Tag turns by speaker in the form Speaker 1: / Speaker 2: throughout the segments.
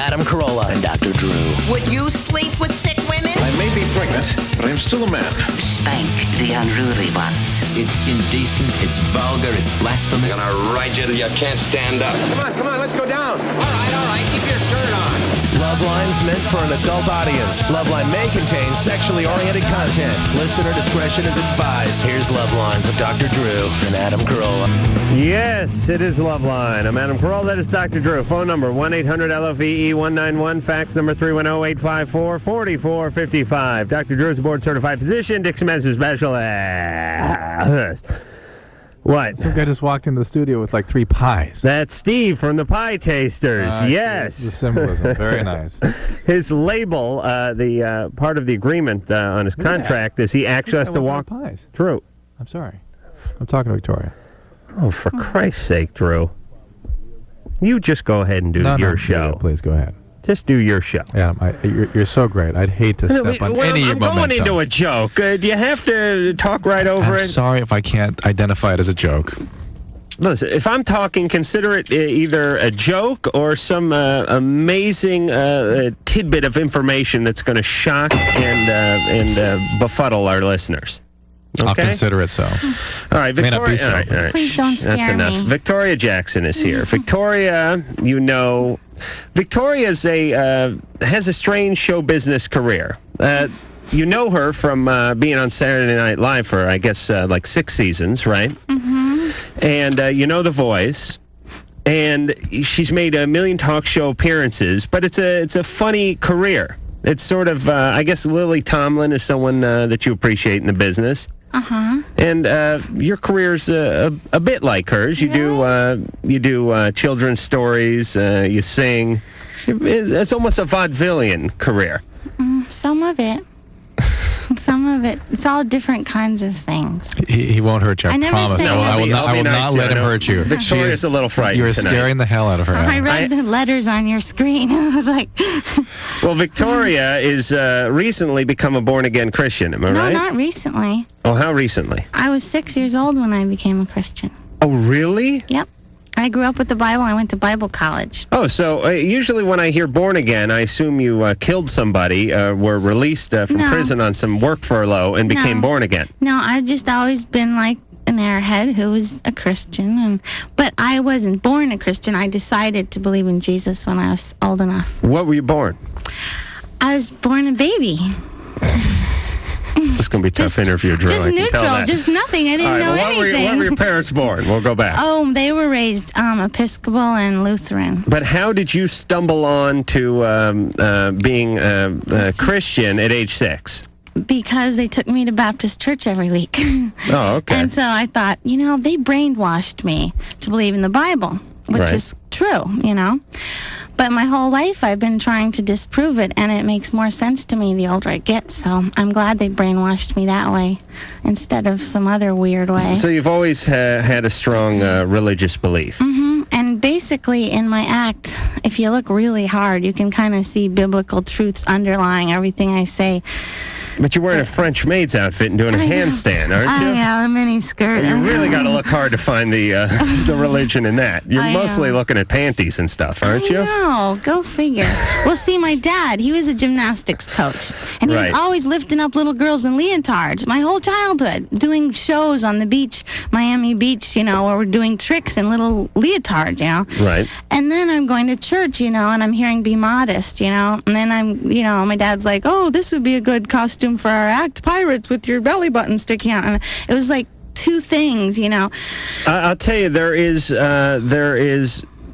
Speaker 1: Adam Carolla and Dr. Drew.
Speaker 2: Would you sleep with sick women?
Speaker 3: I may be pregnant, but I am still a man.
Speaker 4: Spank the unruly ones.
Speaker 1: It's indecent, it's vulgar, it's blasphemous.
Speaker 5: I'm gonna ride you till you can't stand up.
Speaker 3: Come on, let's go down.
Speaker 5: All right, keep your shirt on.
Speaker 1: LoveLine's meant for an adult audience. LoveLine may contain sexually oriented content. Listener discretion is advised. Here's LoveLine with Dr. Drew and Adam Carolla.
Speaker 6: Yes, it is LoveLine. I'm Adam Carolla. That is Dr. Drew. Phone number 1-800-LOVE-191. Fax number 310-854-4455. Dr. Drew is a board-certified physician. Dixon Master Specialist. What?
Speaker 7: Some guy just walked into the studio with like 3 pies.
Speaker 6: That's Steve from the Pie Tasters. Yes.
Speaker 7: The symbolism. Very nice.
Speaker 6: His label, the part of the agreement on his contract is he actually has to walk.
Speaker 7: Pies.
Speaker 6: Drew.
Speaker 7: I'm sorry. I'm talking to Victoria.
Speaker 6: Oh, for Christ's sake, Drew. You just go ahead and do your show.
Speaker 7: Please go ahead.
Speaker 6: Just do your show.
Speaker 7: Yeah, you're so great. I'd hate to step on any of your momentum.
Speaker 6: I'm going into a joke. Do you have to talk right over it?
Speaker 7: I'm sorry if I can't identify it as a joke.
Speaker 6: Listen, if I'm talking, consider it either a joke or some amazing tidbit of information that's going to shock and befuddle our listeners. Okay?
Speaker 7: I'll consider it so.
Speaker 6: All right, Victoria.
Speaker 7: May not be so.
Speaker 6: All right.
Speaker 8: Please don't scare
Speaker 6: That's enough.
Speaker 8: me.
Speaker 6: Victoria Jackson is here. Victoria, Victoria has a strange show business career. You know her from being on Saturday Night Live for, I guess, like 6 seasons, right? Mm-hmm. And you know The Voice. And she's made a million talk show appearances, but it's a funny career. It's sort of, I guess, Lily Tomlin is someone that you appreciate in the business.
Speaker 8: Uh-huh.
Speaker 6: And your career's a bit like hers. You do children's stories. You sing. It's almost a vaudevillian career.
Speaker 8: Some of it. Some of it. It's all different kinds of things.
Speaker 7: He won't hurt you. I promise. I will not let him hurt you.
Speaker 6: Victoria's a little frightened.
Speaker 7: You're
Speaker 6: tonight.
Speaker 7: scaring the hell out of her.
Speaker 8: I read the letters on your screen. I was like...
Speaker 6: Well, Victoria is recently become a born-again Christian. Am I right?
Speaker 8: No, not recently.
Speaker 6: Oh, how recently?
Speaker 8: I was 6 years old when I became a Christian.
Speaker 6: Oh, really?
Speaker 8: Yep. I grew up with the Bible. I went to Bible college.
Speaker 6: Oh, so usually when I hear born again, I assume you killed somebody, were released from prison on some work furlough, and became born again.
Speaker 8: No, I've just always been like an airhead who was a Christian, but I wasn't born a Christian. I decided to believe in Jesus when I was old enough.
Speaker 6: What were you born?
Speaker 8: I was born a baby.
Speaker 6: This is going to be a tough interview, Drew.
Speaker 8: Just neutral, just nothing. I didn't know anything.
Speaker 6: What were your parents born? We'll go back.
Speaker 8: Oh, they were raised Episcopal and Lutheran.
Speaker 6: But how did you stumble on to being a Christian at age 6?
Speaker 8: Because they took me to Baptist church every week.
Speaker 6: Oh, okay.
Speaker 8: And so I thought, they brainwashed me to believe in the Bible, which is true, But my whole life I've been trying to disprove it, and it makes more sense to me the older I get. So I'm glad they brainwashed me that way instead of some other weird way.
Speaker 6: So you've always had a strong religious belief.
Speaker 8: Mm-hmm. And basically in my act, if you look really hard, you can kind of see biblical truths underlying everything I say.
Speaker 6: But you're wearing a French maid's outfit and doing a handstand, aren't you?
Speaker 8: Yeah, a mini skirt.
Speaker 6: You really got to look hard to find the religion in that. You're mostly looking at panties and stuff, aren't you?
Speaker 8: No, go figure. Well, see, my dad, he was a gymnastics coach, and he was always lifting up little girls in leotards my whole childhood, doing shows on the beach, Miami Beach, where we're doing tricks in little leotards,
Speaker 6: Right.
Speaker 8: And then I'm going to church, and I'm hearing be modest, and then I'm, my dad's like, oh, this would be a good costume for our act, pirates with your belly button sticking out. And it was like two things,
Speaker 6: I'll tell you, there is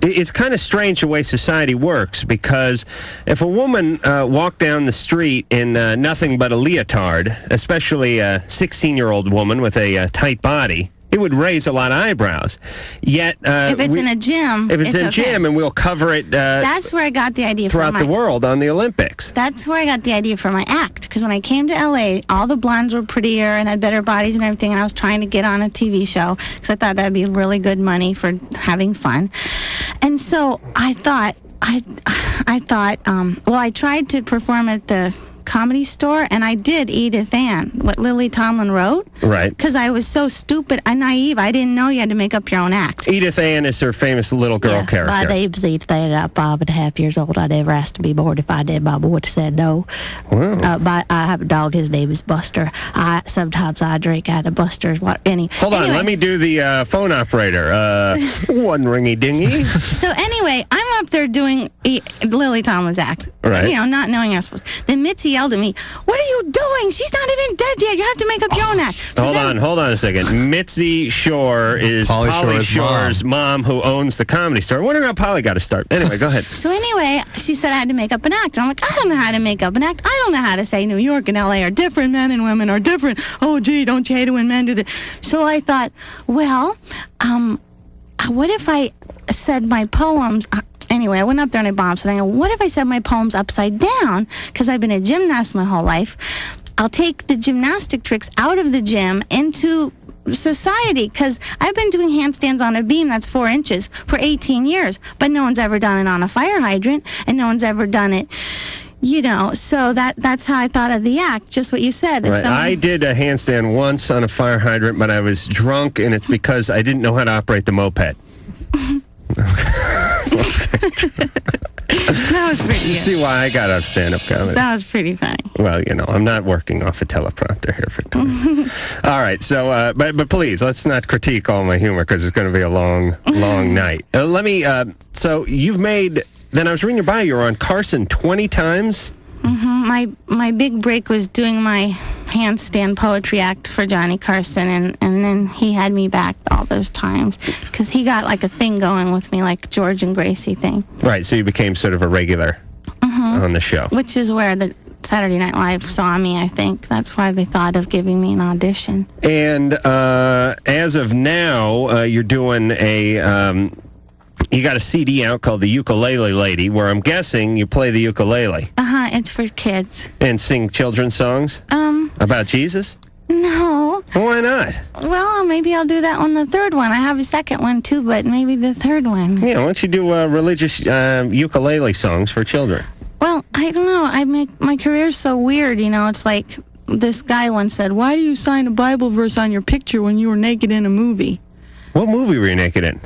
Speaker 6: it's kind of strange the way society works, because if a woman walked down the street in nothing but a leotard, especially a 16-year-old woman with a tight body, it would raise a lot of eyebrows. Yet,
Speaker 8: if it's in a gym,
Speaker 6: it's in a gym, and we'll cover it.
Speaker 8: That's where I got the idea
Speaker 6: throughout the world on the Olympics.
Speaker 8: That's where I got the idea for my act. Because when I came to LA, all the blondes were prettier and had better bodies and everything. And I was trying to get on a TV show because I thought that'd be really good money for having fun. And so I thought, I tried to perform at the Comedy Store, and I did Edith Ann, what Lily Tomlin wrote.
Speaker 6: Right.
Speaker 8: Because I was so stupid and naive. I didn't know you had to make up your own act.
Speaker 6: Edith Ann is her famous little girl character.
Speaker 9: My name's Edith Ann. I'm 5.5 years old. I never asked to be born. If I did, Mama would have said no.
Speaker 6: Wow.
Speaker 9: I have a dog. His name is Buster. Sometimes I drink out of Buster's.
Speaker 6: Hold on. Let me do the phone operator. One ringy dingy.
Speaker 8: So anyway, I'm up there doing Lily Tomlin's act.
Speaker 6: Right.
Speaker 8: You know, not knowing I was supposed to. Then Mitzi yelled at me, "What are you doing? She's not even dead yet. You have to make up your own act." So
Speaker 6: Hold on a second. Mitzi Shore is Polly Shore's mom who owns the Comedy Store. I wonder how Polly got to start. Anyway, go ahead.
Speaker 8: So anyway, she said I had to make up an act. I'm like, I don't know how to make up an act. I don't know how to say New York and L.A. are different. Men and women are different. Oh, gee, don't you hate it when men do this? So I thought, well, what if I said my poems... Anyway, I went up there and I bombed. So then, what if I said my poems upside down? Because I've been a gymnast my whole life. I'll take the gymnastic tricks out of the gym into society, because I've been doing handstands on a beam that's 4 inches for 18 years, but no one's ever done it on a fire hydrant, and no one's ever done it, you know. So that's how I thought of the act, just what you said.
Speaker 6: Right. I did a handstand once on a fire hydrant, but I was drunk, and it's because I didn't know how to operate the moped.
Speaker 8: That was pretty good.
Speaker 6: See why I got up stand-up comedy.
Speaker 8: That was pretty funny.
Speaker 6: Well, you know, I'm not working off a teleprompter here, Victoria. All right, so, but please, let's not critique all my humor, because it's going to be a long night. So you've made, then I was reading your bio, you were on Carson 20 times?
Speaker 8: Mm-hmm. My big break was doing my handstand poetry act for Johnny Carson, and then he had me back all those times because he got like a thing going with me, like George and Gracie thing.
Speaker 6: Right, so you became sort of a regular on the show.
Speaker 8: Which is where the Saturday Night Live saw me, I think. That's why they thought of giving me an audition.
Speaker 6: And as of now, you're doing you got a CD out called The Ukulele Lady, where I'm guessing you play the ukulele.
Speaker 8: It's for kids.
Speaker 6: And sing children's songs? About Jesus?
Speaker 8: No.
Speaker 6: Why not?
Speaker 8: Well, maybe I'll do that on the third one. I have a second one, too, but maybe the third one.
Speaker 6: Yeah, why don't you do religious ukulele songs for children?
Speaker 8: Well, I don't know. My career's so weird, you know. It's like this guy once said, "Why do you sign a Bible verse on your picture when you were naked in a movie?"
Speaker 6: What movie were you naked in?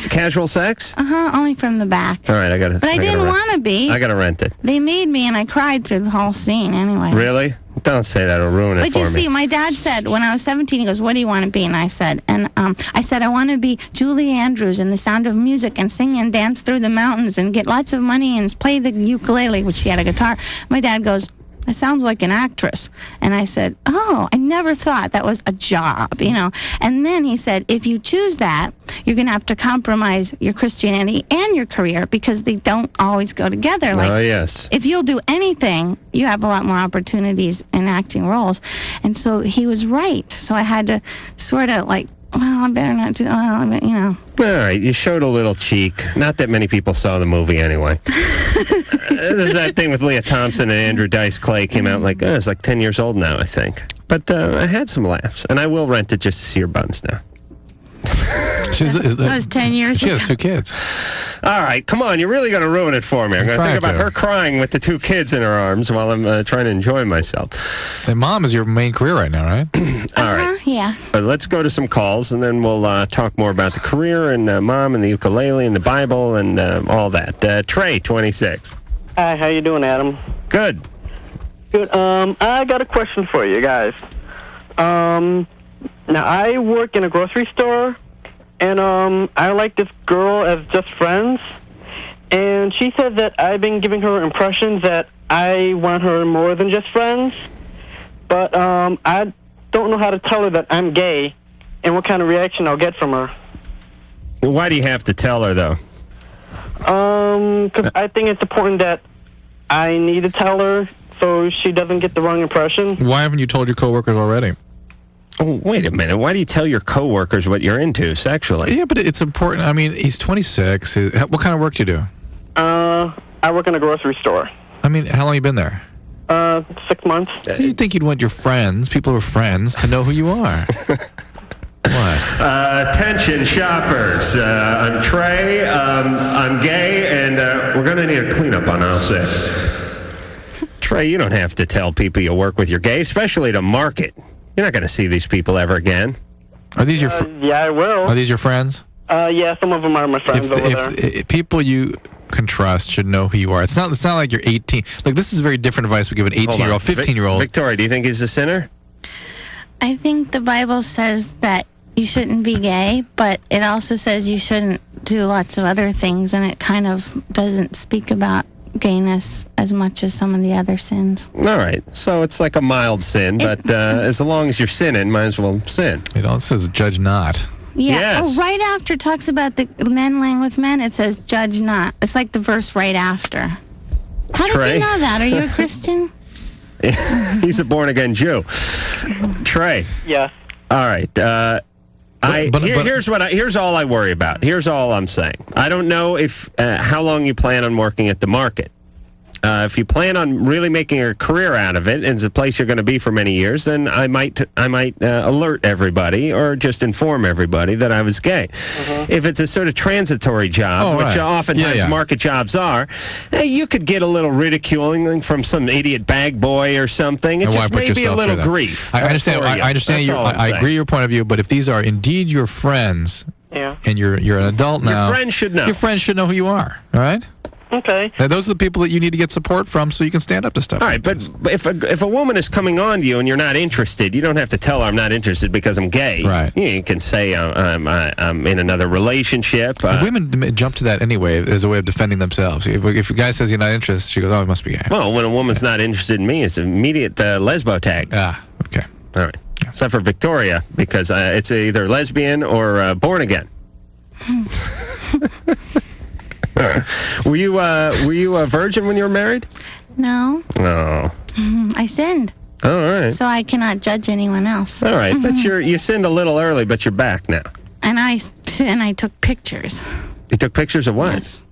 Speaker 6: Casual Sex?
Speaker 8: Only from the back.
Speaker 6: All right,
Speaker 8: But I didn't want to be.
Speaker 6: I got to rent it.
Speaker 8: They made me, and I cried through the whole scene anyway.
Speaker 6: Really? Don't say that, it'll ruin it for me.
Speaker 8: But you see, my dad said, when I was 17, he goes, "What do you want to be?" And I said, I want to be Julie Andrews in The Sound of Music and sing and dance through the mountains and get lots of money and play the ukulele," which she had a guitar. My dad goes, "That sounds like an actress." And I said, "Oh, I never thought that was a job, you know." And then he said, "If you choose that, you're going to have to compromise your Christianity and your career because they don't always go together. Like,
Speaker 6: oh, yes.
Speaker 8: If you'll do anything, you have a lot more opportunities in acting roles." And so he was right. So I had to sort of like, well, I better not do that, you know.
Speaker 6: All right, you showed a little cheek. Not that many people saw the movie anyway. There's that thing with Leah Thompson and Andrew Dice Clay came out like, it's like 10 years old now, I think. But I had some laughs, and I will rent it just to see your buns now.
Speaker 8: That was 10 years
Speaker 7: She
Speaker 8: ago.
Speaker 7: has 2 kids.
Speaker 6: All right, come on. You're really going to ruin it for me. I'm going to think about her crying with the 2 kids in her arms while I'm trying to enjoy myself.
Speaker 7: Say, Mom is your main career right now, right?
Speaker 6: All right.
Speaker 8: Yeah.
Speaker 6: Let's go to some calls, and then we'll talk more about the career and Mom and the ukulele and the Bible and all that. Trey, 26.
Speaker 10: Hi, how you doing, Adam?
Speaker 6: Good.
Speaker 10: Good. I got a question for you guys. Now, I work in a grocery store, and I like this girl as just friends, and she said that I've been giving her impressions that I want her more than just friends, but I don't know how to tell her that I'm gay and what kind of reaction I'll get from her.
Speaker 6: Why do you have to tell her, though?
Speaker 10: Because I think it's important that I need to tell her so she doesn't get the wrong impression.
Speaker 7: Why haven't you told your coworkers already?
Speaker 6: Oh, wait a minute. Why do you tell your coworkers what you're into sexually?
Speaker 7: Yeah, but it's important. I mean, he's 26. What kind of work do you do?
Speaker 10: I work in a grocery store.
Speaker 7: I mean, how long have you been there?
Speaker 10: 6 months.
Speaker 7: You'd think you'd want your friends, people who are friends, to know who you are. What?
Speaker 6: Attention shoppers. I'm Trey. I'm gay, and we're going to need a cleanup on aisle 6. Trey, you don't have to tell people you work with you're gay, especially to market. You're not going to see these people ever again.
Speaker 7: Are these your
Speaker 10: Yeah, I will.
Speaker 7: Are these your friends?
Speaker 10: Yeah, some of them are my friends over there.
Speaker 7: If people you can trust should know who you are. It's not like you're 18. Like, this is very different advice we give an 18-year-old, 15-year-old.
Speaker 6: Victoria, do you think he's a sinner?
Speaker 8: I think the Bible says that you shouldn't be gay, but it also says you shouldn't do lots of other things, and it kind of doesn't speak about gayness as much as some of the other sins.
Speaker 6: All right. So it's like a mild sin, but as long as you're sinning, might as well sin.
Speaker 7: It also says judge not.
Speaker 8: Yeah.
Speaker 6: Yes.
Speaker 8: Oh, right after it talks about the men laying with men, it says judge not. It's like the verse right after. How did
Speaker 6: Trey?
Speaker 8: you know that? Are you a Christian?
Speaker 6: He's a born-again Jew. Trey.
Speaker 10: Yeah.
Speaker 6: All right. Here's all I worry about. Here's all I'm saying. I don't know if how long you plan on working at the market. If you plan on really making a career out of it, and it's a place you're going to be for many years, then I might alert everybody or just inform everybody that I was gay. If it's a sort of transitory job, which oftentimes market jobs are, you could get a little ridiculing from some idiot bag boy or something. It just may be a little grief.
Speaker 7: I understand. I understand. I agree your point of view. But if these are indeed your friends, and you're an adult now,
Speaker 6: your friends should know.
Speaker 7: Your friends should know who you are. All right.
Speaker 10: Okay.
Speaker 7: Now, those are the people that you need to get support from so you can stand up to stuff.
Speaker 6: All right, but if a woman is coming on to you and you're not interested, you don't have to tell her I'm not interested because I'm gay.
Speaker 7: Right.
Speaker 6: You can say I'm in another relationship.
Speaker 7: Women jump to that anyway as a way of defending themselves. If a guy says you're not interested, she goes, oh, he must be gay.
Speaker 6: Well, when a woman's not interested in me, it's immediate lesbo tag.
Speaker 7: Ah, okay.
Speaker 6: All right. Yeah. Except for Victoria, because it's either lesbian or born again. Were you a virgin when you were married?
Speaker 8: No.
Speaker 6: No.
Speaker 8: I sinned.
Speaker 6: All right.
Speaker 8: So I cannot judge anyone else.
Speaker 6: All right, but you sinned a little early, but you're back now.
Speaker 8: And I took pictures.
Speaker 6: You took pictures of what?
Speaker 8: Yes.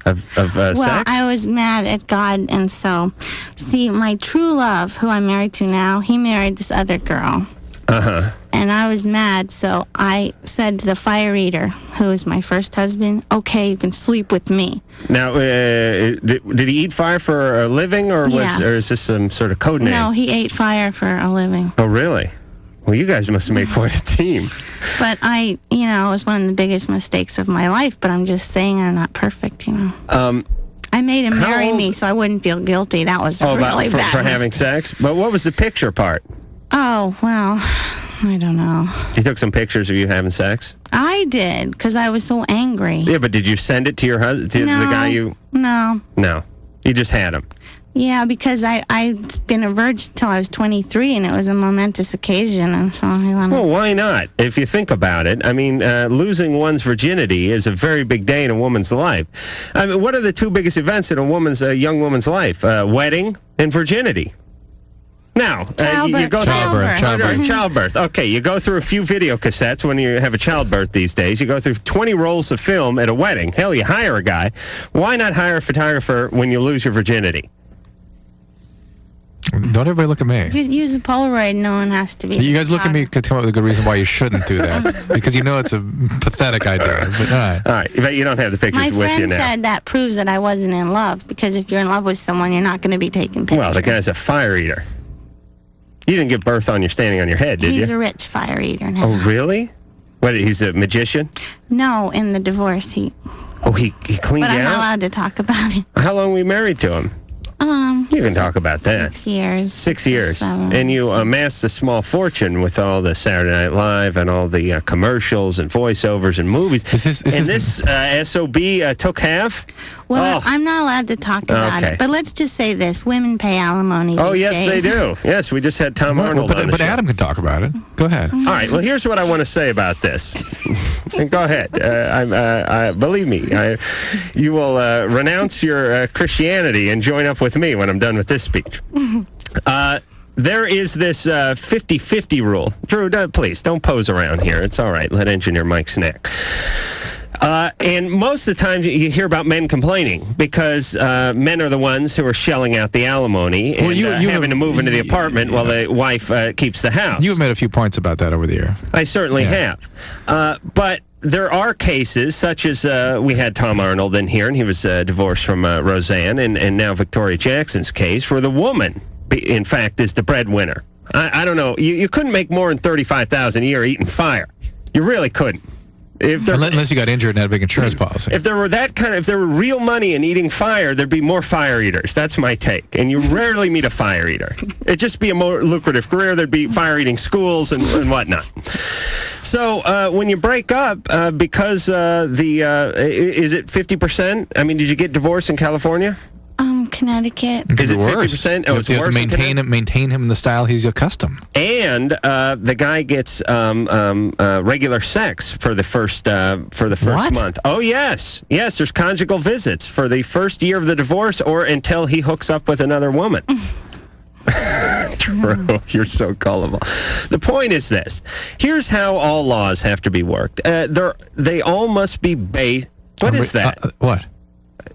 Speaker 6: Of
Speaker 8: well,
Speaker 6: sex?
Speaker 8: I was mad at God, and so, see, my true love, who I'm married to now, he married this other girl.
Speaker 6: Uh-huh.
Speaker 8: And I was mad, so I said to the fire eater, who was my first husband, okay, you can sleep with me.
Speaker 6: Now, did he eat fire for a living, or is this some sort of code name?
Speaker 8: No, he ate fire for a living.
Speaker 6: Oh, really? Well, you guys must have made quite a team.
Speaker 8: But it was one of the biggest mistakes of my life, but I'm just saying I'm not perfect, I made him marry me so I wouldn't feel guilty. That was really bad.
Speaker 6: For having sex? But what was the picture part?
Speaker 8: Oh, well, I don't know.
Speaker 6: You took some pictures of you having sex?
Speaker 8: I did, because I was so angry.
Speaker 6: Yeah, but did you send it to your husband, to the guy you...
Speaker 8: No.
Speaker 6: No. You just had him?
Speaker 8: Yeah, because I'd been a virgin until I was 23, and it was a momentous occasion. And so
Speaker 6: well, why not? If you think about it, I mean, losing one's virginity is a very big day in a woman's life. I mean, what are the two biggest events in a young woman's life? Wedding and virginity. Now, you go through childbirth. Okay, you go through a few video cassettes when you have a childbirth these days. You go through 20 rolls of film at a wedding. Hell, you hire a guy. Why not hire a photographer when you lose your virginity?
Speaker 7: Don't everybody look at me.
Speaker 8: Use a Polaroid. No one has to be.
Speaker 7: You guys look at me to come up with a good reason why you shouldn't do that. Because you know it's a pathetic idea. But, all right.
Speaker 6: But you don't have the pictures with you now.
Speaker 8: My friend said that proves that I wasn't in love. Because if you're in love with someone, you're not going to be taking pictures.
Speaker 6: Well, the guy's a fire eater. You didn't give birth on your standing on your head, did you?
Speaker 8: He's a rich fire eater now.
Speaker 6: Oh, really? What, he's a magician?
Speaker 8: No, in the divorce, he
Speaker 6: cleaned
Speaker 8: but
Speaker 6: you
Speaker 8: I'm not
Speaker 6: out?
Speaker 8: allowed to talk about it.
Speaker 6: How long were you married to him? You can talk about that.
Speaker 8: 6 years.
Speaker 6: 6 years.
Speaker 8: 7,
Speaker 6: and you amassed a small fortune with all the Saturday Night Live and all the commercials and voiceovers and movies. This SOB took half?
Speaker 8: Well, I'm not allowed to talk about it. But let's just say this. Women pay alimony these days.
Speaker 6: They do. Yes, we just had Tom Arnold on the show.
Speaker 7: Adam can talk about it. Go ahead.
Speaker 6: All right. Well, here's what I want to say about this. Go ahead. Believe me, you will renounce your Christianity and join up with me when I'm done with this speech. There is this 50-50 rule. Drew, please, don't pose around here. It's all right. Let Engineer Mike snack. And most of the time you hear about men complaining because men are the ones who are shelling out the alimony and having to move into the apartment while the wife keeps the house.
Speaker 7: You've made a few points about that over the year.
Speaker 6: I certainly have. But there are cases such as we had Tom Arnold in here, and he was divorced from Roseanne, and now Victoria Jackson's case, where the woman, in fact, is the breadwinner. I don't know. You couldn't make more than $35,000 a year eating fire. You really couldn't.
Speaker 7: Unless you got injured and had a big insurance policy.
Speaker 6: If there were real money in eating fire, there'd be more fire eaters. That's my take. And you rarely meet a fire eater. It'd just be a more lucrative career. There'd be fire eating schools and whatnot. So when you break up, because is it 50%? I mean, did you get divorced in California?
Speaker 8: Connecticut.
Speaker 6: Is it 50%? Oh,
Speaker 7: you have to maintain him in the style he's accustomed.
Speaker 6: And the guy gets regular sex for the first month. Oh yes. There's conjugal visits for the first year of the divorce, or until he hooks up with another woman. True. You're so gullible. The point is this. Here's how all laws have to be worked. They all must be based. What is that?
Speaker 7: What?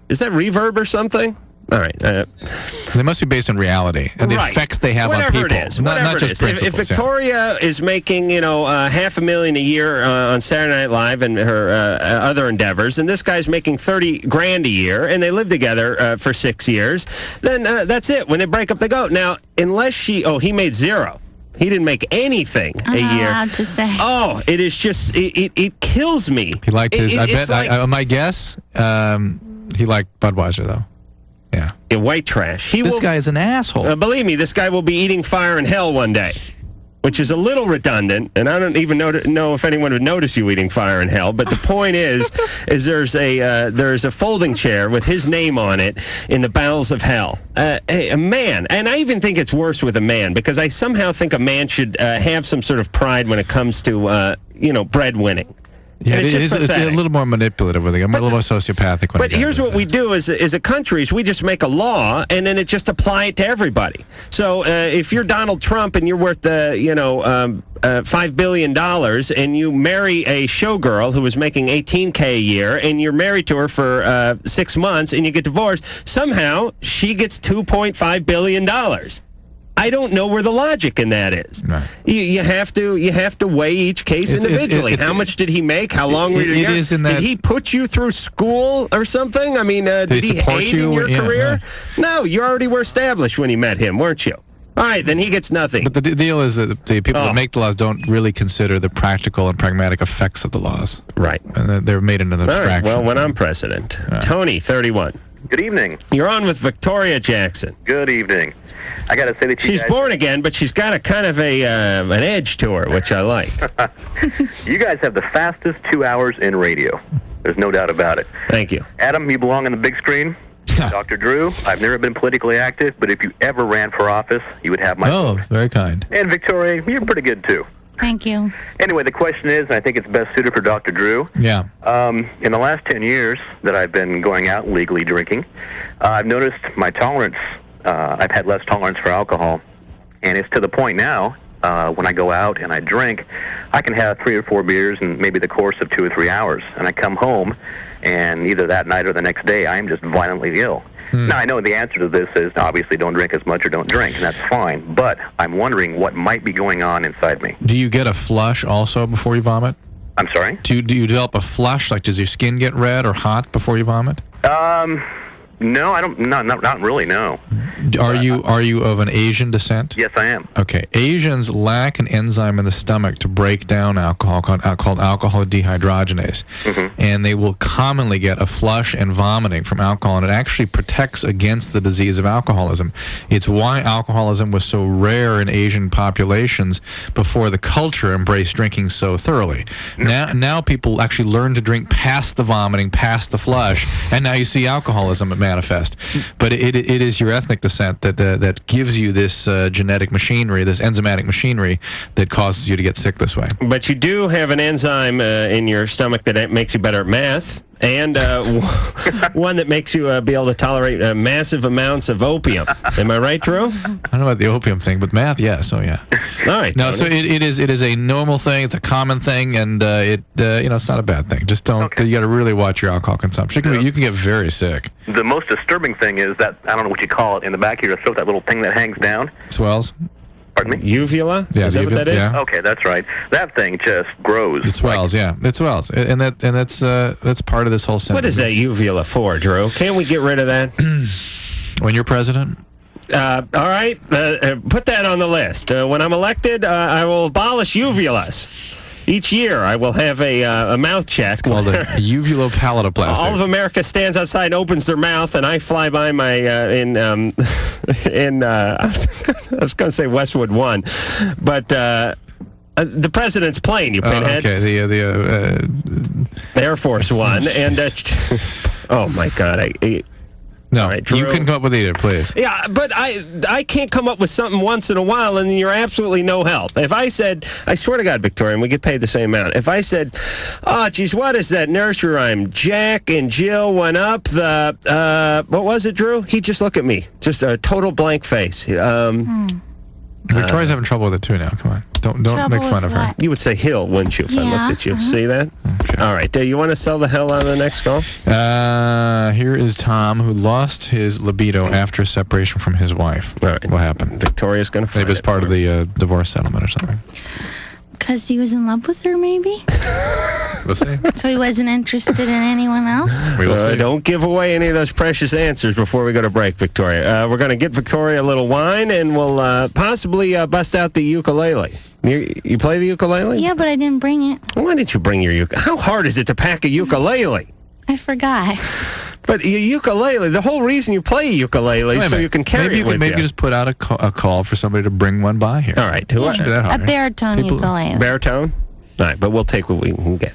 Speaker 6: Is that reverb or something? All right.
Speaker 7: They must be based on reality and the effects they have on people.
Speaker 6: Whatever it is.
Speaker 7: Not just principles.
Speaker 6: If Victoria is making, $500,000 a year on Saturday Night Live and her other endeavors, and this guy's making $30,000 a year, and they live together for 6 years, then that's it. When they break up, they go. Now, unless he made zero. He didn't make anything a year.
Speaker 8: I'm not allowed to say.
Speaker 6: Oh, it is just, it kills me.
Speaker 7: He liked his, my guess, he liked Budweiser, though. Yeah.
Speaker 6: White trash.
Speaker 7: This guy is an asshole.
Speaker 6: Believe me, this guy will be eating fire in hell one day, which is a little redundant, and I don't even know if anyone would notice you eating fire in hell. But the point is there's a folding chair with his name on it in the bowels of hell. A man, and I even think it's worse with a man, because I somehow think a man should have some sort of pride when it comes to breadwinning.
Speaker 7: Yeah, it's a little more manipulative. I'm a little more sociopathic.
Speaker 6: But here's what we do as a country is we just make a law, and then it just apply it to everybody. So if you're Donald Trump and you're worth $5 billion, and you marry a showgirl who is making $18,000 a year, and you're married to her for 6 months, and you get divorced, somehow she gets $2.5 billion. I don't know where the logic in that is. No. You have to weigh each case individually. How much did he make? How long were you together? Did he put you through school or something? I mean, did he aid in your career? No, you already were established when you met him, weren't you? All right, then he gets nothing.
Speaker 7: But the deal is that the people that make the laws don't really consider the practical and pragmatic effects of the laws.
Speaker 6: Right.
Speaker 7: And they're made into an abstraction.
Speaker 6: Right, well, when I'm president. Tony, 31.
Speaker 11: Good evening.
Speaker 6: You're on with Victoria Jackson.
Speaker 11: Good evening. I got to say that
Speaker 6: she's born again, but she's got a kind of an edge to her, which I like.
Speaker 11: You guys have the fastest 2 hours in radio. There's no doubt about it.
Speaker 6: Thank you.
Speaker 11: Adam, you belong on the big screen. Dr. Drew, I've never been politically active, but if you ever ran for office, you would have my vote.
Speaker 7: Very kind.
Speaker 11: And Victoria, you're pretty good, too.
Speaker 8: Thank you.
Speaker 11: Anyway, the question is, and I think it's best suited for Dr. Drew.
Speaker 7: Yeah.
Speaker 11: In the last 10 years that I've been going out legally drinking, I've noticed my tolerance, I've had less tolerance for alcohol. And it's to the point now, when I go out and I drink, I can have 3 or 4 beers in maybe the course of 2 or 3 hours. And I come home, and either that night or the next day, I am just violently ill. Now, I know the answer to this is obviously don't drink as much or don't drink, and that's fine. But I'm wondering what might be going on inside me.
Speaker 7: Do you get a flush also before you vomit?
Speaker 11: I'm sorry?
Speaker 7: Do you develop a flush? Like, does your skin get red or hot before you vomit?
Speaker 11: No, I don't. Not really. No.
Speaker 7: Are you of an Asian descent?
Speaker 11: Yes, I am.
Speaker 7: Okay. Asians lack an enzyme in the stomach to break down alcohol called alcohol dehydrogenase, and they will commonly get a flush and vomiting from alcohol, and it actually protects against the disease of alcoholism. It's why alcoholism was so rare in Asian populations before the culture embraced drinking so thoroughly. Now people actually learn to drink past the vomiting, past the flush, and now you see alcoholism manifest. But it is your ethnic descent that gives you this genetic machinery, this enzymatic machinery that causes you to get sick this way.
Speaker 6: But you do have an enzyme in your stomach that makes you better at math, and one that makes you be able to tolerate massive amounts of opium. Am I right, Drew?
Speaker 7: I don't know about the opium thing, but math, yes. Oh, yeah.
Speaker 6: All right.
Speaker 7: No, so it is a normal thing. It's a common thing, and it's not a bad thing. Just don't. Okay. You got to really watch your alcohol consumption. You can get very sick.
Speaker 11: The most disturbing thing is that I don't know what you call it in the back of your throat. That little thing that hangs down.
Speaker 7: Swells.
Speaker 11: Pardon me?
Speaker 6: Uvula?
Speaker 7: Yeah,
Speaker 6: is that what that is?
Speaker 7: yeah.
Speaker 11: Okay, that's right. That thing just grows.
Speaker 7: It swells, it swells, and that's part of this whole sentence.
Speaker 6: What is that uvula for, Drew? Can't we get rid of that?
Speaker 7: When you're president?
Speaker 6: All right, put that on the list. When I'm elected, I will abolish uvulas. Each year, I will have a mouth check.
Speaker 7: Called a uvulopalate.
Speaker 6: All of America stands outside and opens their mouth, and I fly by my I was going to say Westwood 1, but the president's plane, you pinhead.
Speaker 7: Okay, the
Speaker 6: Air Force One, and oh my God,
Speaker 7: no,
Speaker 6: right,
Speaker 7: you couldn't come up with either, please.
Speaker 6: Yeah, but I can't come up with something once in a while, and you're absolutely no help. If I said, I swear to God, Victoria, and we get paid the same amount. If I said, oh, geez, what is that nursery rhyme? Jack and Jill went up the, what was it, Drew? He'd just look at me, just a total blank face.
Speaker 7: Victoria's having trouble with it too now. Come on, don't make fun of her.
Speaker 6: You would say hill, wouldn't you, if I looked at you? See that?
Speaker 7: Okay.
Speaker 6: All right. Do you want to sell the hell out of the next call?
Speaker 7: Here is Tom, who lost his libido after separation from his wife.
Speaker 6: All right.
Speaker 7: What happened?
Speaker 6: Victoria's going to find
Speaker 7: Maybe it was part of the divorce settlement or something.
Speaker 8: Because he was in love with her, maybe?
Speaker 7: We'll see.
Speaker 8: So he wasn't interested in anyone else?
Speaker 7: We will see.
Speaker 6: Don't give away any of those precious answers before we go to break, Victoria. We're going to get Victoria a little wine, and we'll possibly bust out the ukulele. You play the ukulele?
Speaker 8: Yeah, but I didn't bring it.
Speaker 6: Why didn't you bring your ukulele? How hard is it to pack a ukulele?
Speaker 8: I forgot.
Speaker 6: But your ukulele, the whole reason you play a ukulele is so you can carry it with you.
Speaker 7: Maybe you just put out a call for somebody to bring one by here.
Speaker 6: All right.
Speaker 8: A baritone ukulele.
Speaker 6: Baritone? All right, but we'll take what we can get.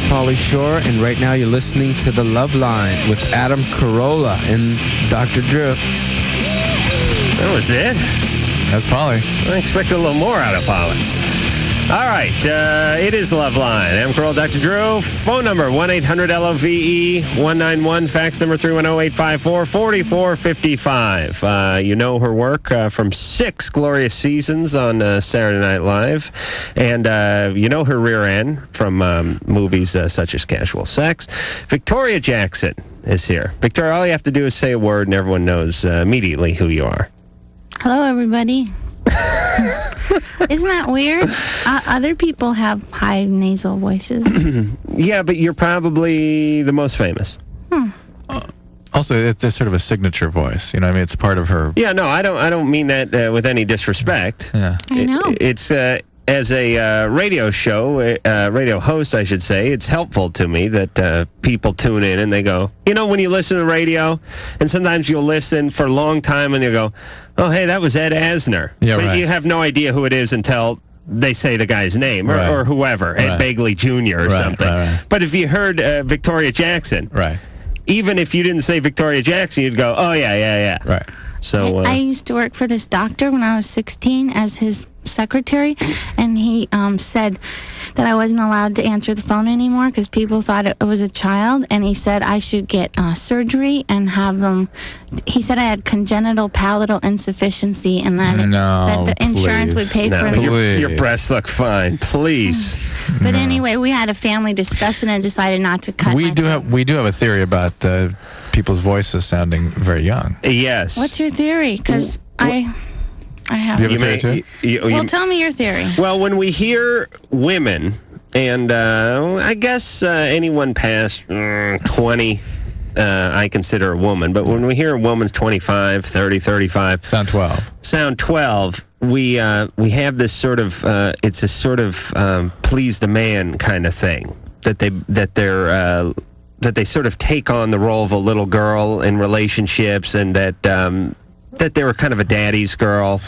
Speaker 12: Pauly Shore, and right now you're listening to the LoveLine with Adam Carolla and Dr. Drew.
Speaker 6: That was it?
Speaker 7: That's Pauly.
Speaker 6: I expected a little more out of Pauly. All right, it is LoveLine. Adam Carolla, Dr. Drew. Phone number 1-800-LOVE-191. Fax number 310-854-4455. You know her work from 6 glorious seasons on Saturday Night Live. And you know her rear end from movies such as Casual Sex. Victoria Jackson is here. Victoria, all you have to do is say a word and everyone knows immediately who you are.
Speaker 8: Hello, everybody. Isn't that weird? Other people have high nasal voices.
Speaker 6: Yeah, but you're probably the most famous.
Speaker 7: Also, it's sort of a signature voice. You know, I mean, it's part of her.
Speaker 6: Yeah, no, I don't mean that with any disrespect.
Speaker 7: Yeah,
Speaker 8: I know.
Speaker 6: It's as a radio show, radio host, I should say, it's helpful to me that people tune in and they go, you know, when you listen to radio, and sometimes you'll listen for a long time and you go, oh, hey, that was Ed Asner.
Speaker 7: Yeah,
Speaker 6: but
Speaker 7: right.
Speaker 6: You have no idea who it is until they say the guy's name or whoever, Ed Begley Jr. or something.
Speaker 7: Right.
Speaker 6: But if you heard Victoria Jackson,
Speaker 7: right,
Speaker 6: even if you didn't say Victoria Jackson, you'd go, oh, yeah.
Speaker 7: Right.
Speaker 6: So
Speaker 8: I used to work for this doctor when I was 16 as his secretary, and he said that I wasn't allowed to answer the phone anymore because people thought it was a child, and he said I should get surgery and have them. He said I had congenital palatal insufficiency, and that the insurance would pay for it.
Speaker 6: Your breasts look fine. Please.
Speaker 8: But anyway, we had a family discussion and decided not to cut.
Speaker 7: We do have a theory about people's voices sounding very young.
Speaker 6: Yes.
Speaker 8: What's your theory? Because I have.
Speaker 7: You have a theory too?
Speaker 8: Tell me your theory.
Speaker 6: Well, when we hear women, and I guess anyone past 20, I consider a woman. But when we hear a woman's 25, 30, 35,
Speaker 7: sound
Speaker 6: 12, we have this sort of it's a sort of please the man kind of thing that they sort of take on the role of a little girl in relationships, and that that they were kind of a daddy's girl,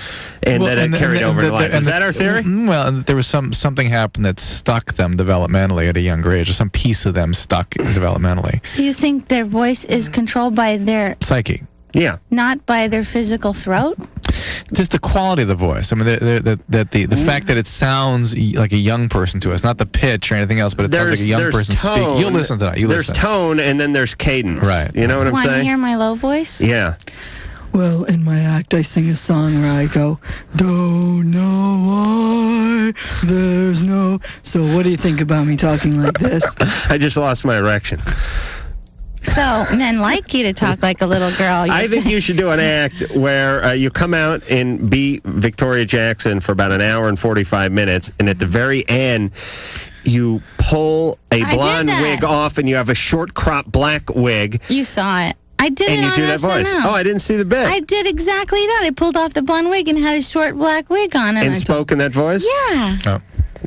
Speaker 6: and that it carried over to life. Is that our theory?
Speaker 7: Well, there was something happened that stuck them developmentally at a younger age, or some piece of them stuck developmentally.
Speaker 8: So you think their voice is controlled by their
Speaker 7: psyche?
Speaker 6: Yeah.
Speaker 8: Not by their physical throat?
Speaker 7: Just the quality of the voice. I mean, the fact that it sounds like a young person to us, not the pitch or anything else, but it sounds like a young person speaking. You'll listen to that.
Speaker 6: There's tone, and then there's cadence.
Speaker 7: Right.
Speaker 6: You know what I'm saying?
Speaker 8: Want to hear my low voice?
Speaker 6: Yeah.
Speaker 13: Well, in my act, I sing a song where I go, don't know why there's no... So what do you think about me talking like this?
Speaker 6: I just lost my erection.
Speaker 8: So men like you to talk like a little girl.
Speaker 6: I think you should do an act where you come out and be Victoria Jackson for about an hour and 45 minutes, and at the very end, you pull a blonde wig off, and you have a short crop black wig.
Speaker 8: You saw it. I did
Speaker 6: and
Speaker 8: it
Speaker 6: you
Speaker 8: on
Speaker 6: do that voice.
Speaker 8: SNL.
Speaker 6: Oh, I didn't see the bit.
Speaker 8: I did exactly that. I pulled off the blonde wig and had a short black wig on.
Speaker 6: And spoke in that voice?
Speaker 8: Yeah.
Speaker 7: Oh.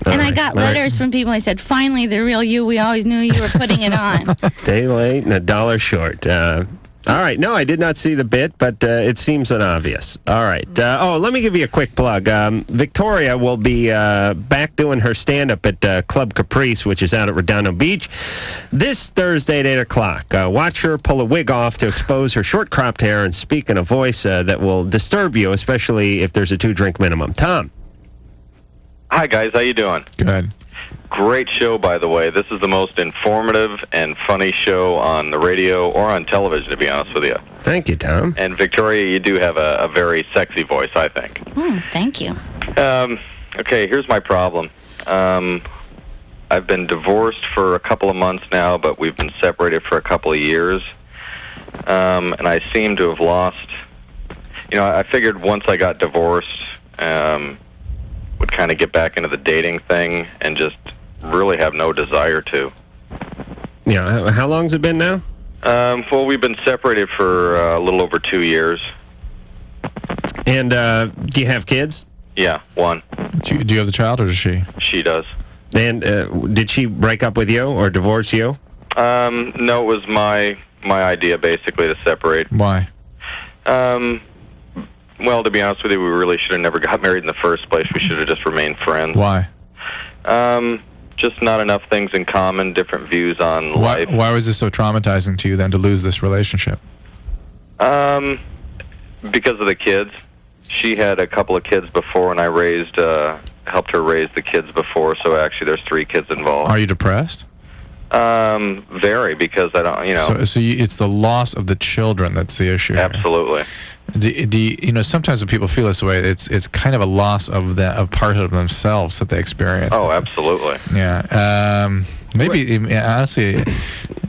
Speaker 8: And I got letters from people. They said, finally, the real you. We always knew you were putting it on.
Speaker 6: Day late and $1 short. All right. No, I did not see the bit, but it seems unobvious. All right. Let me give you a quick plug. Victoria will be back doing her stand-up at Club Caprice, which is out at Redondo Beach, this Thursday at 8 o'clock. Watch her pull a wig off to expose her short-cropped hair and speak in a voice that will disturb you, especially if there's a 2-drink minimum. Tom.
Speaker 14: Hi, guys. How you doing?
Speaker 7: Good.
Speaker 14: Great show, by the way. This is the most informative and funny show on the radio or on television, to be honest with you.
Speaker 6: Thank you, Tom.
Speaker 14: And Victoria, you do have a very sexy voice, I think.
Speaker 8: Thank you.
Speaker 14: Okay, here's my problem. I've been divorced for a couple of months now, but we've been separated for a couple of years. And I seem to have lost... I figured once I got divorced... would kind of get back into the dating thing and just really have no desire to.
Speaker 6: Yeah, how long's it been now?
Speaker 14: Well, we've been separated for a little over 2 years.
Speaker 6: And do you have kids?
Speaker 14: Yeah, one.
Speaker 7: Do you have the child, or does she?
Speaker 14: She does.
Speaker 6: And did she break up with you or divorce you?
Speaker 14: No, it was my idea, basically, to separate.
Speaker 7: Why?
Speaker 14: Well, to be honest with you, we really should have never got married in the first place. We should have just remained friends.
Speaker 7: Why?
Speaker 14: Just not enough things in common, different views on life.
Speaker 7: Why was this so traumatizing to you then to lose this relationship?
Speaker 14: Because of the kids. She had a couple of kids before, and I helped her raise the kids before, so actually there's 3 kids involved.
Speaker 7: Are you depressed?
Speaker 14: Very, because I don't,
Speaker 7: So it's the loss of the children that's the issue.
Speaker 14: Absolutely.
Speaker 7: Sometimes when people feel this way, it's kind of a loss of part of themselves that they experience.
Speaker 14: Oh, absolutely.
Speaker 7: Yeah. Maybe honestly,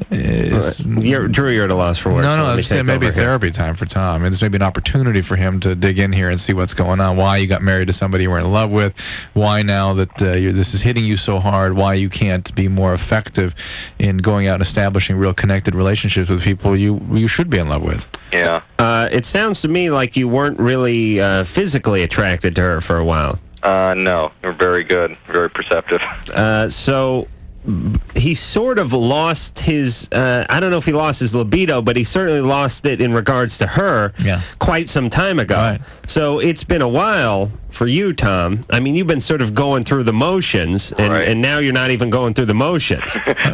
Speaker 6: Drew, you're at a loss for words.
Speaker 7: No, I'm just saying maybe therapy time for Tom. It's maybe an opportunity for him to dig in here and see what's going on. Why you got married to somebody you were in love with? Why now that this is hitting you so hard? Why you can't be more effective in going out and establishing real connected relationships with people you should be in love with?
Speaker 14: Yeah.
Speaker 6: It sounds to me like you weren't really physically attracted to her for a while.
Speaker 14: No, you're very good, very perceptive.
Speaker 6: So he sort of lost his, I don't know if he lost his libido, but he certainly lost it in regards to her quite some time ago.
Speaker 7: Right.
Speaker 6: So it's been a while for you, Tom. I mean, you've been sort of going through the motions, and now you're not even going through the motions.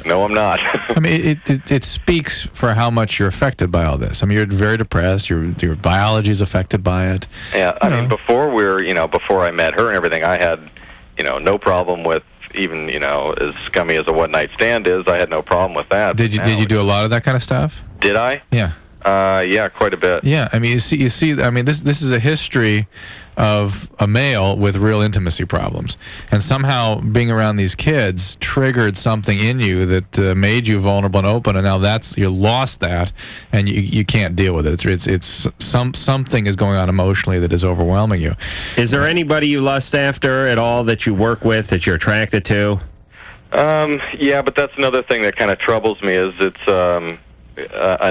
Speaker 14: No, I'm not.
Speaker 7: I mean, it speaks for how much you're affected by all this. I mean, you're very depressed. Your biology is affected by it.
Speaker 14: Yeah, I mean, before before I met her and everything, I had, no problem with even, as scummy as a one-night stand is, I had no problem with that.
Speaker 7: Did you do a lot of that kind of stuff?
Speaker 14: Did I?
Speaker 7: Yeah.
Speaker 14: Yeah, quite a bit.
Speaker 7: Yeah, I mean, you see. I mean, this is a history of a male with real intimacy problems, and somehow being around these kids triggered something in you that made you vulnerable and open, and now you lost that, and you can't deal with it. It's something is going on emotionally that is overwhelming you.
Speaker 6: Is there anybody you lust after at all that you work with that you're attracted to?
Speaker 14: Yeah, but that's another thing that kind of troubles me is it's a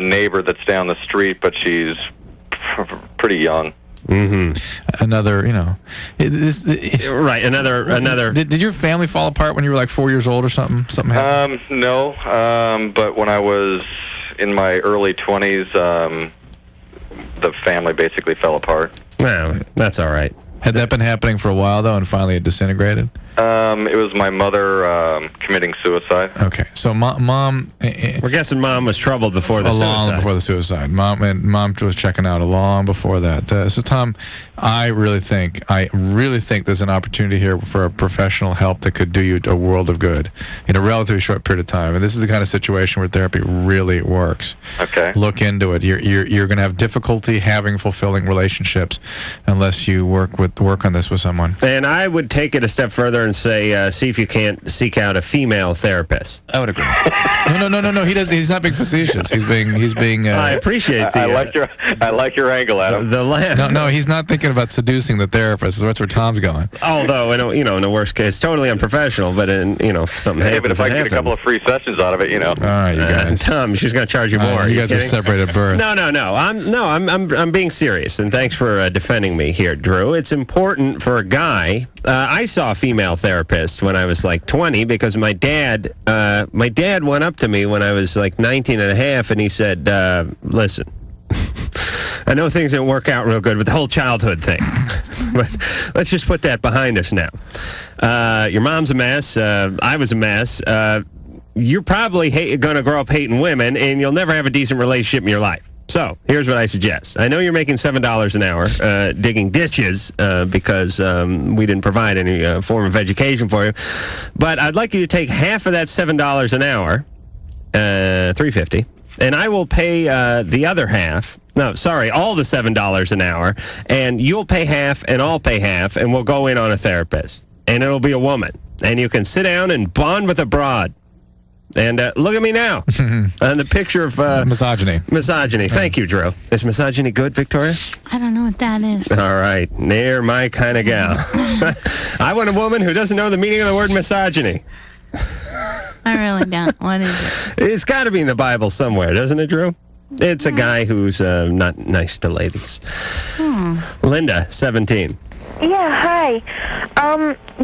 Speaker 14: neighbor that's down the street, but she's pretty young.
Speaker 6: Mm-hmm.
Speaker 7: Another,
Speaker 6: right. Another.
Speaker 7: Did your family fall apart when you were like 4 years old or something? Something happened?
Speaker 14: No. But when I was in my early 20s, the family basically fell apart.
Speaker 6: No, that's all right.
Speaker 7: Had that been happening for a while, though, and finally it disintegrated?
Speaker 14: It was my mother committing suicide.
Speaker 7: Okay, so mom...
Speaker 6: We're guessing Mom was troubled before the
Speaker 7: long
Speaker 6: suicide.
Speaker 7: before the suicide. Mom was checking out long before that. So, Tom, I really think there's an opportunity here for a professional help that could do you a world of good in a relatively short period of time. And this is the kind of situation where therapy really works.
Speaker 14: Okay.
Speaker 7: Look into it. You're going to have difficulty having fulfilling relationships unless you work on this with someone.
Speaker 6: And I would take it a step further and say, see if you can't seek out a female therapist.
Speaker 7: I would agree. No. He's not being facetious. He's being.
Speaker 6: I appreciate the.
Speaker 14: I like your angle, Adam.
Speaker 6: The laugh.
Speaker 7: No, he's not thinking about seducing the therapist. That's where Tom's going.
Speaker 6: Although, in the worst case, totally unprofessional. But if something happens,
Speaker 14: but if I get a couple of free sessions out of it,
Speaker 7: All right, you guys.
Speaker 6: Tom, she's going to charge you more.
Speaker 7: You guys are separated at birth.
Speaker 6: No. I'm being serious, and thanks for defending me here, Drew. It's important for a guy. I saw a female therapist when I was like 20 because my dad went up to me when I was like 19 and a half, and he said, listen, I know things didn't work out real good with the whole childhood thing, but let's just put that behind us now. Your mom's a mess. I was a mess. You're probably going to grow up hating women, and you'll never have a decent relationship in your life. So, here's what I suggest. I know you're making $7 an hour digging ditches because we didn't provide any form of education for you. But I'd like you to take half of that $7 an hour, $3.50, and I will pay the other half. No, sorry, all the $7 an hour, and you'll pay half and I'll pay half, and we'll go in on a therapist. And it'll be a woman. And you can sit down and bond with a broad. And look at me now on the picture of
Speaker 7: misogyny.
Speaker 6: Misogyny. Thank you, Drew. Is misogyny good, Victoria?
Speaker 8: I don't know what that is.
Speaker 6: All right. They're my kind of gal. I want a woman who doesn't know the meaning of the word misogyny.
Speaker 8: I really don't. What is it?
Speaker 6: It's got to be in the Bible somewhere, doesn't it, Drew? It's a guy who's not nice to ladies. Linda, 17.
Speaker 15: Yeah, hi.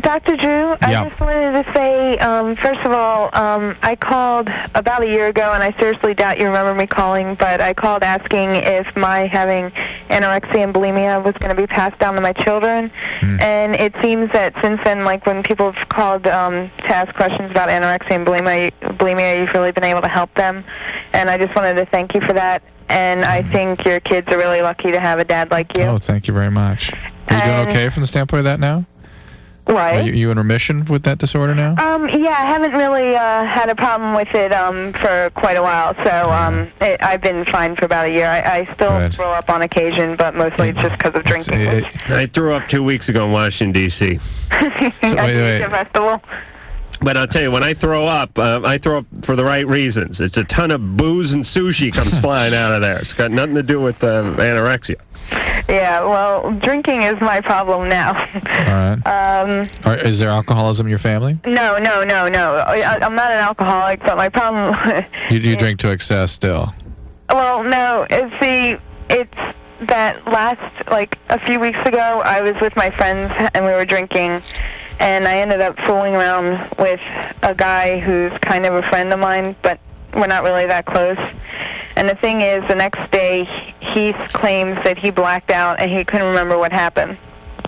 Speaker 15: Dr. Drew, I just wanted to say, first of all, I called about a year ago, and I seriously doubt you remember me calling, but I called asking if my having anorexia and bulimia was going to be passed down to my children. And it seems that since then, like when people have called to ask questions about anorexia and bulimia, you've really been able to help them. And I just wanted to thank you for that. And I think your kids are really lucky to have a dad like you.
Speaker 7: Oh, thank you very much. Are you doing okay from the standpoint of that now?
Speaker 15: What?
Speaker 7: Are you in remission with that disorder now?
Speaker 15: Yeah, I haven't really had a problem with it for quite a while, so I've been fine for about a year. I still throw up on occasion, but mostly it's just because of drinking.
Speaker 6: I threw up 2 weeks ago in Washington, D.C.
Speaker 15: Wait. Festival.
Speaker 6: But I'll tell you, when I throw up for the right reasons. It's a ton of booze and sushi comes flying out of there. It's got nothing to do with anorexia.
Speaker 15: Yeah, well, drinking is my problem now.
Speaker 7: All right. Is there alcoholism in your family?
Speaker 15: No. I'm not an alcoholic, but my problem...
Speaker 7: You drink to excess still?
Speaker 15: Well, no. It's that last, a few weeks ago, I was with my friends, and we were drinking, and I ended up fooling around with a guy who's kind of a friend of mine, but we're not really that close. And the thing is, the next day, he claims that he blacked out and he couldn't remember what happened.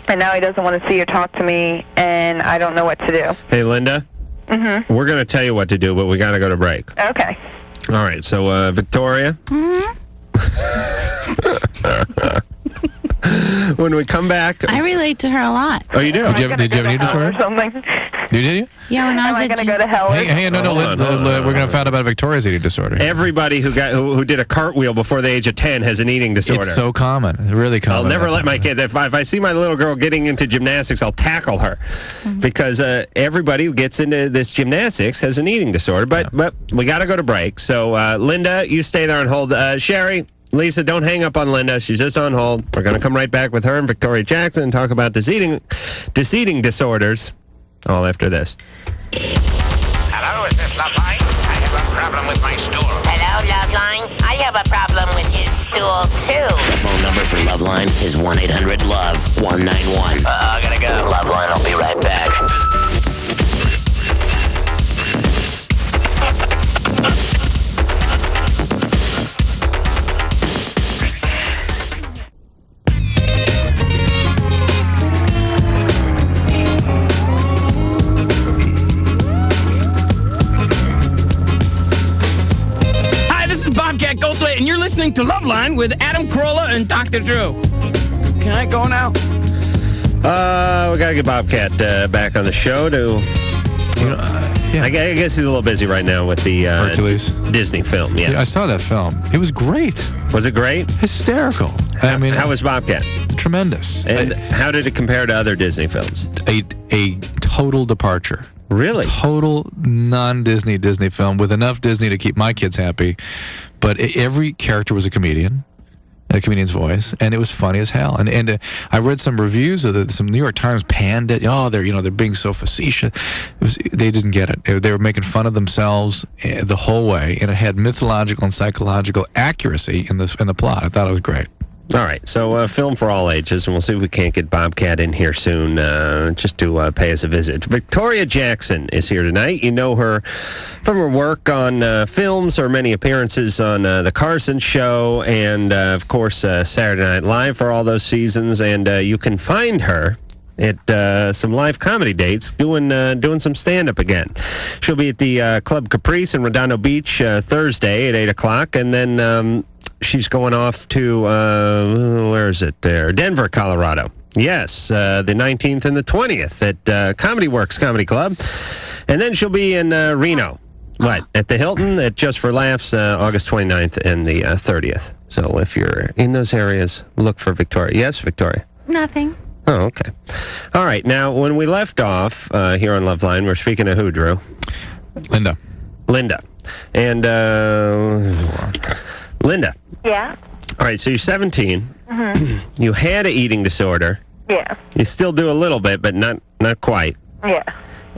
Speaker 15: And now he doesn't want to see or talk to me, and I don't know what to do.
Speaker 6: Hey, Linda? Mm-hmm. We're going to tell you what to do, but we got to go to break.
Speaker 15: Okay.
Speaker 6: All right, so, Victoria? When we come back...
Speaker 8: I relate to her a lot.
Speaker 6: Oh, you do?
Speaker 7: Did you have an eating disorder? Did you?
Speaker 8: Yeah, when I was
Speaker 15: going to go to hell?
Speaker 7: Hey, no, we're going to find out about Victoria's eating disorder.
Speaker 6: Everybody who did a cartwheel before the age of 10 has an eating disorder.
Speaker 7: It's so common. Really common.
Speaker 6: I'll never let my kids... If I see my little girl getting into gymnastics, I'll tackle her. Because everybody who gets into this gymnastics has an eating disorder. But we got to go to break. So, Linda, you stay there and hold. Sherry... Lisa, don't hang up on Linda. She's just on hold. We're going to come right back with her and Victoria Jackson and talk about this eating disorders all after this.
Speaker 16: Hello, is this LoveLine? I have a problem with my stool.
Speaker 2: Hello, LoveLine. I have a problem with his stool, too.
Speaker 17: The phone number for LoveLine is 1-800-LOVE-191.
Speaker 16: I gotta go.
Speaker 17: LoveLine will be right back.
Speaker 12: to Loveline with Adam Carolla and Dr. Drew. Can I go now?
Speaker 6: We got to get Bobcat back on the show to... I guess he's a little busy right now with the
Speaker 7: Hercules
Speaker 6: Disney film. Yes.
Speaker 7: Yeah, I saw that film. It was great.
Speaker 6: Was it great?
Speaker 7: Hysterical.
Speaker 6: How was Bobcat?
Speaker 7: Tremendous.
Speaker 6: And how did it compare to other Disney films?
Speaker 7: A total departure.
Speaker 6: Really?
Speaker 7: Total non-Disney Disney film with enough Disney to keep my kids happy. But every character was a comedian's voice, and it was funny as hell. And I read some reviews of it. Some New York Times panned it. Oh, they're being so facetious. They didn't get it. They were making fun of themselves the whole way, and it had mythological and psychological accuracy in the plot. I thought it was great.
Speaker 6: All right, so film for all ages, and we'll see if we can't get Bobcat in here soon just to pay us a visit. Victoria Jackson is here tonight. You know her from her work on films, or many appearances on The Carson Show, and, of course, Saturday Night Live for all those seasons. And you can find her at some live comedy dates doing some stand-up again. She'll be at the Club Caprice in Redondo Beach Thursday at 8 o'clock, and then... she's going off to, where is it there? Denver, Colorado. Yes, the 19th and the 20th at Comedy Works Comedy Club. And then she'll be in Reno. At the Hilton at Just for Laughs, August 29th and the 30th. So if you're in those areas, look for Victoria. Yes, Victoria?
Speaker 8: Nothing.
Speaker 6: Oh, okay. All right. Now, when we left off here on Loveline, we're speaking of who, Drew?
Speaker 7: Linda.
Speaker 6: And, Linda.
Speaker 15: Yeah?
Speaker 6: All right, so you're 17.
Speaker 15: Mm-hmm.
Speaker 6: You had an eating disorder.
Speaker 15: Yeah.
Speaker 6: You still do a little bit, but not quite.
Speaker 15: Yeah.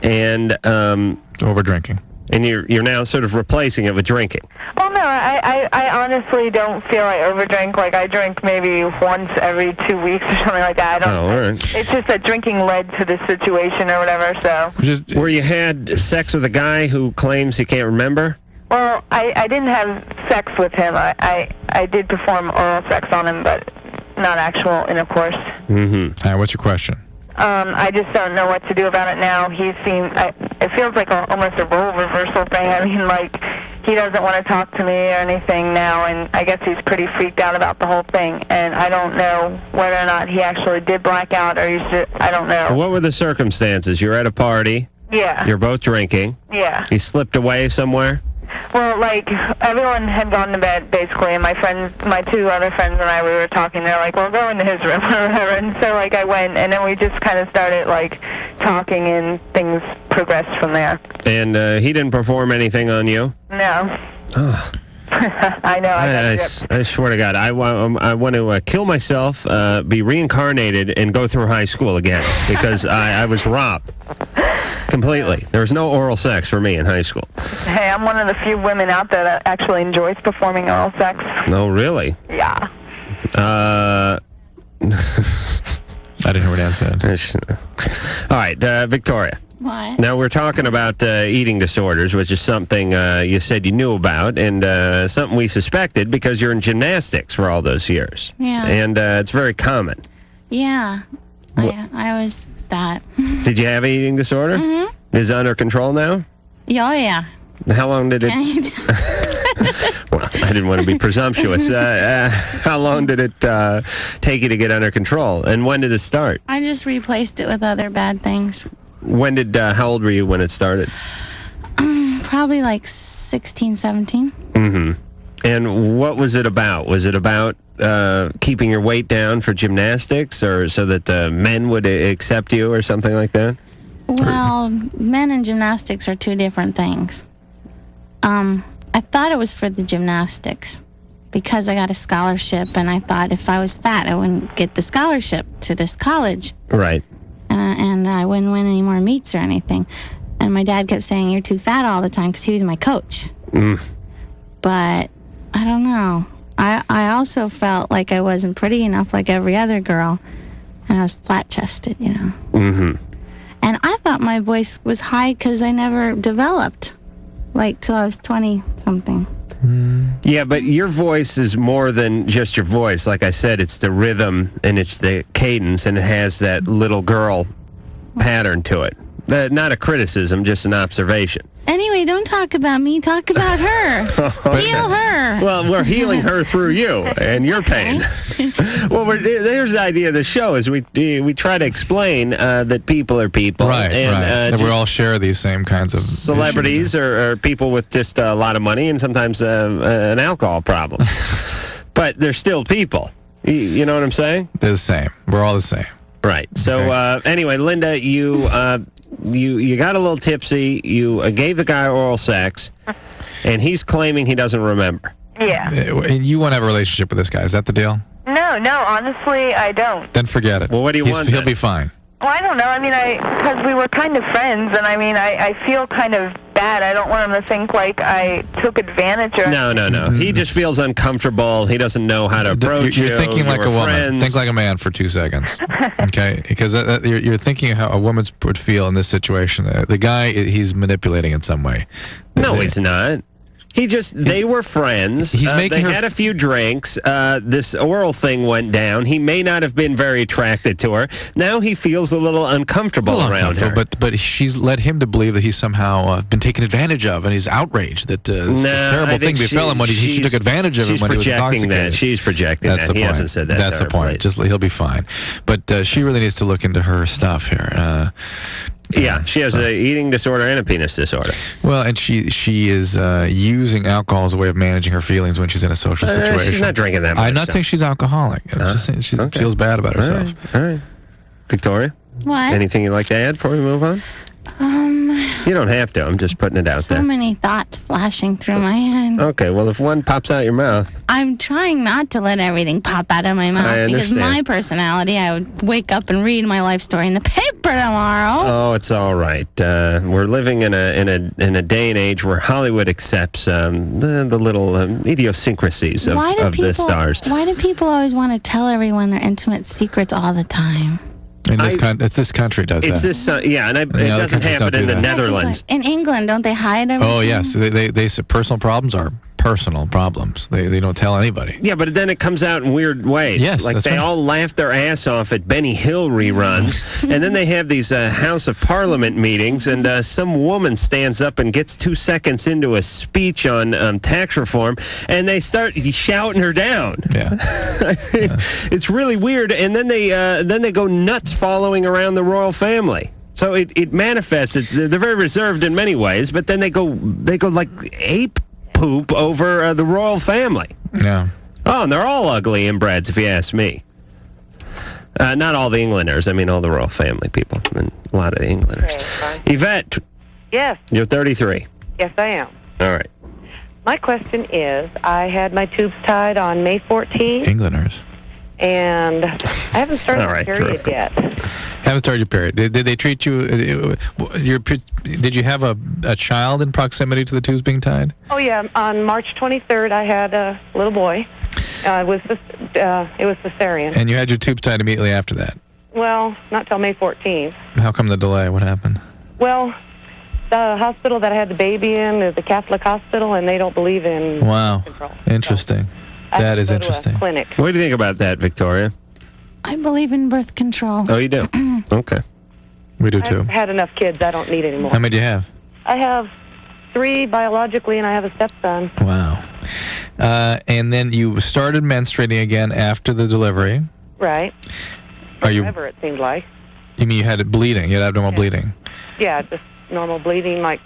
Speaker 6: And
Speaker 7: over drinking.
Speaker 6: And you're now sort of replacing it with drinking.
Speaker 15: Well, no, I honestly don't feel I overdrink. Like, I drink maybe once every 2 weeks or something like that.
Speaker 6: All right.
Speaker 15: It's just that drinking led to this situation or whatever, so...
Speaker 6: Where you had sex with a guy who claims he can't remember?
Speaker 15: Well, I didn't have sex with him. I did perform oral sex on him, but not actual intercourse.
Speaker 6: Mm-hmm.
Speaker 7: All right, what's your question?
Speaker 15: I just don't know what to do about it now. It feels like almost a role reversal thing. I mean, like, he doesn't want to talk to me or anything now, and I guess he's pretty freaked out about the whole thing. And I don't know whether or not he actually did black out, or I don't know.
Speaker 6: What were the circumstances? You're at a party.
Speaker 15: Yeah.
Speaker 6: You're both drinking.
Speaker 15: Yeah.
Speaker 6: He slipped away somewhere?
Speaker 15: Well, like, everyone had gone to bed, basically, and my two other friends and I, we were talking. They're like, well, go into his room or whatever. And so, like, I went, and then we just kind of started, like, talking, and things progressed from there.
Speaker 6: And he didn't perform anything on you?
Speaker 15: No.
Speaker 6: Oh.
Speaker 15: I know.
Speaker 6: I swear to God, I want to kill myself, be reincarnated, and go through high school again, because I was robbed. Completely. There was no oral sex for me in high school.
Speaker 15: Hey, I'm one of the few women out there that actually enjoys performing oral sex.
Speaker 6: No, really?
Speaker 15: Yeah.
Speaker 7: I didn't hear what Ann said.
Speaker 6: All right, Victoria.
Speaker 8: What?
Speaker 6: Now, we're talking about eating disorders, which is something you said you knew about, and something we suspected because you're in gymnastics for all those years.
Speaker 8: Yeah.
Speaker 6: And it's very common.
Speaker 8: Yeah. I was that.
Speaker 6: Did you have an eating disorder?
Speaker 8: Mm-hmm.
Speaker 6: Is it under control now?
Speaker 8: Oh, yeah.
Speaker 6: How long did it... Well, I didn't want to be presumptuous. How long did it take you to get under control? And when did it start?
Speaker 8: I just replaced it with other bad things.
Speaker 6: How old were you when it started?
Speaker 8: Probably like 16, 17.
Speaker 6: Mm-hmm. And what was it about? Was it about keeping your weight down for gymnastics, or so that men would accept you, or something like that?
Speaker 8: Well, men and gymnastics are two different things. I thought it was for the gymnastics because I got a scholarship, and I thought if I was fat, I wouldn't get the scholarship to this college.
Speaker 6: Right.
Speaker 8: And I wouldn't win any more meets or anything. And my dad kept saying, you're too fat all the time, because he was my coach. But I don't know. I also felt like I wasn't pretty enough like every other girl, and I was flat-chested, you know.
Speaker 6: Mm-hmm.
Speaker 8: And I thought my voice was high because I never developed, like, till I was 20-something.
Speaker 6: Yeah, but your voice is more than just your voice. Like I said, it's the rhythm, and it's the cadence, and it has that little girl pattern to it. Not a criticism, just an observation.
Speaker 8: Anyway, don't talk about me. Talk about her. Heal her.
Speaker 6: Well, we're healing her through you and your pain. Well, there's the idea of the show is we try to explain that people are people.
Speaker 7: Right,
Speaker 6: and,
Speaker 7: that we all share these same kinds of
Speaker 6: celebrities or people with just a lot of money and sometimes an alcohol problem. But they're still people. You know what I'm saying?
Speaker 7: They're the same. We're all the same.
Speaker 6: Right. So anyway, Linda, you got a little tipsy. You gave the guy oral sex, and he's claiming he doesn't remember.
Speaker 15: Yeah.
Speaker 7: And you want to have a relationship with this guy. Is that the deal?
Speaker 15: No, honestly, I don't.
Speaker 7: Then forget it.
Speaker 6: Well, what do you want?
Speaker 7: He'll be fine.
Speaker 15: Well, I don't know. I mean, because we were kind of friends, and I mean, I feel kind of bad. I don't want him to think like I took advantage of.
Speaker 6: No. He just feels uncomfortable. He doesn't know how to approach you.
Speaker 7: You're thinking like a woman. Think like a man for 2 seconds. Okay? Because you're thinking how a woman would feel in this situation. The guy, he's manipulating in some way.
Speaker 6: No, he's not. They were friends. They had a few drinks. This oral thing went down. He may not have been very attracted to her. Now he feels a little uncomfortable around her.
Speaker 7: But she's led him to believe that he's somehow been taken advantage of, and he's outraged that this terrible thing befell him when she took advantage of him when he was intoxicated.
Speaker 6: She's projecting that. He hasn't said that.
Speaker 7: That's the point. He'll be fine. But she really needs to look into her stuff here.
Speaker 6: Yeah, she has an eating disorder and a penis disorder.
Speaker 7: Well, and she is using alcohol as a way of managing her feelings when she's in a social situation.
Speaker 6: She's not drinking that much.
Speaker 7: I'm not saying she's alcoholic. I'm just saying she feels bad about herself.
Speaker 6: All right. Victoria?
Speaker 8: What?
Speaker 6: Anything you'd like to add before we move on? You don't have to. I'm just putting it out there.
Speaker 8: So many thoughts flashing through my head.
Speaker 6: Okay, well, if one pops out your mouth.
Speaker 8: I'm trying not to let everything pop out of my mouth because my personality, I would wake up and read my life story in the paper tomorrow.
Speaker 6: Oh, it's all right. We're living in a day and age where Hollywood accepts the little idiosyncrasies of the stars.
Speaker 8: Why do people always want to tell everyone their intimate secrets all the time?
Speaker 7: This country does that.
Speaker 6: And it doesn't happen in the Netherlands.
Speaker 8: In England, don't they hide everything?
Speaker 7: Oh, yes. They say personal problems are personal problems. They don't tell anybody.
Speaker 6: Yeah, but then it comes out in weird ways.
Speaker 7: Yes,
Speaker 6: like they all laugh their ass off at Benny Hill reruns, and then they have these House of Parliament meetings, and some woman stands up and gets 2 seconds into a speech on tax reform, and they start shouting her down.
Speaker 7: Yeah,
Speaker 6: it's really weird. And then they go nuts following around the royal family. So it manifests. They're very reserved in many ways, but then they go like ape poop over the royal family.
Speaker 7: Yeah.
Speaker 6: Oh, and they're all ugly inbreds, if you ask me. Not all the Englanders. I mean, all the royal family people. And a lot of the Englanders. Yvette.
Speaker 18: Yes.
Speaker 6: You're 33.
Speaker 18: Yes, I am.
Speaker 6: All right.
Speaker 18: My question is, I had my tubes tied on May 14th.
Speaker 7: Englanders.
Speaker 18: And I haven't started my period yet.
Speaker 7: Haven't started your period. Did they treat you? Did you have a child in proximity to the tubes being tied?
Speaker 18: Oh yeah, on March 23rd, I had a little boy. It was cesarean.
Speaker 7: And you had your tubes tied immediately after that?
Speaker 18: Well, not till May 14th.
Speaker 7: How come the delay? What happened?
Speaker 18: Well, the hospital that I had the baby in is a Catholic hospital, and they don't believe in
Speaker 7: birth
Speaker 18: control.
Speaker 7: Interesting. That is interesting.
Speaker 18: Clinic.
Speaker 6: What do you think about that, Victoria?
Speaker 8: I believe in birth control.
Speaker 6: Oh, you do? Okay.
Speaker 7: We do too.
Speaker 18: I've had enough kids. I don't need any more.
Speaker 7: How many do you have?
Speaker 18: I have 3 biologically, and I have a stepson.
Speaker 7: Wow. And then you started menstruating again after the delivery.
Speaker 18: Right. Forever, it seemed like.
Speaker 7: You mean you had bleeding? You had abnormal bleeding?
Speaker 18: Yeah, just normal bleeding. Like,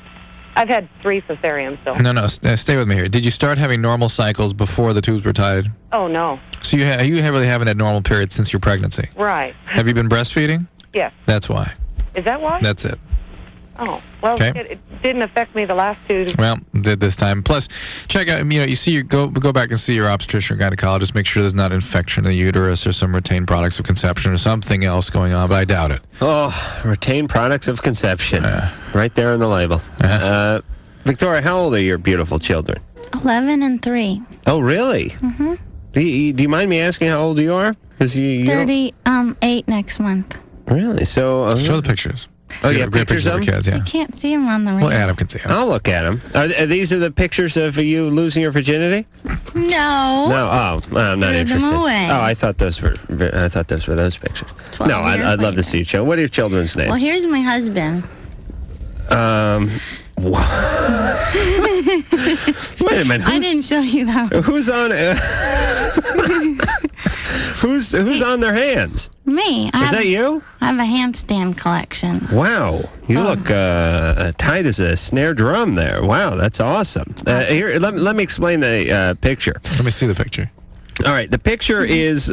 Speaker 18: I've had 3 cesareans, so.
Speaker 7: No, stay with me here. Did you start having normal cycles before the tubes were tied?
Speaker 18: Oh, no.
Speaker 7: So you really haven't had normal periods since your pregnancy?
Speaker 18: Right.
Speaker 7: Have you been breastfeeding?
Speaker 18: Yes.
Speaker 7: That's why.
Speaker 18: Is that why?
Speaker 7: That's it.
Speaker 18: Oh, well, it didn't affect me the last 2.
Speaker 7: Well, did this time. Plus, check out, go back and see your obstetrician or gynecologist. Make sure there's not infection in the uterus or some retained products of conception or something else going on, but I doubt it.
Speaker 6: Oh, retained products of conception. Right there on the label. Victoria, how old are your beautiful children?
Speaker 8: 11 and 3.
Speaker 6: Oh, really?
Speaker 8: Mm-hmm.
Speaker 6: Do you mind me asking how old you are?
Speaker 8: 38 next month.
Speaker 6: Really? So
Speaker 7: show the pictures.
Speaker 6: Oh, you have pictures of
Speaker 7: the kids, yeah.
Speaker 8: I can't see them on the radio.
Speaker 7: Well, Adam can see them.
Speaker 6: I'll look at them. Are these the pictures of you losing your virginity?
Speaker 8: No.
Speaker 6: No. Oh, I'm not interested.
Speaker 8: Them away.
Speaker 6: Oh, I thought those were those pictures. No, I'd love to see you. What are your children's names?
Speaker 8: Well, here's my husband.
Speaker 6: Wait a minute.
Speaker 8: I didn't show you that.
Speaker 6: Who's on? Who's on their hands?
Speaker 8: Me.
Speaker 6: Is that you?
Speaker 8: I have a handstand collection.
Speaker 6: Wow, you look tight as a snare drum there. Wow, that's awesome. Here, let me explain the picture.
Speaker 7: Let me see the picture.
Speaker 6: All right, the picture is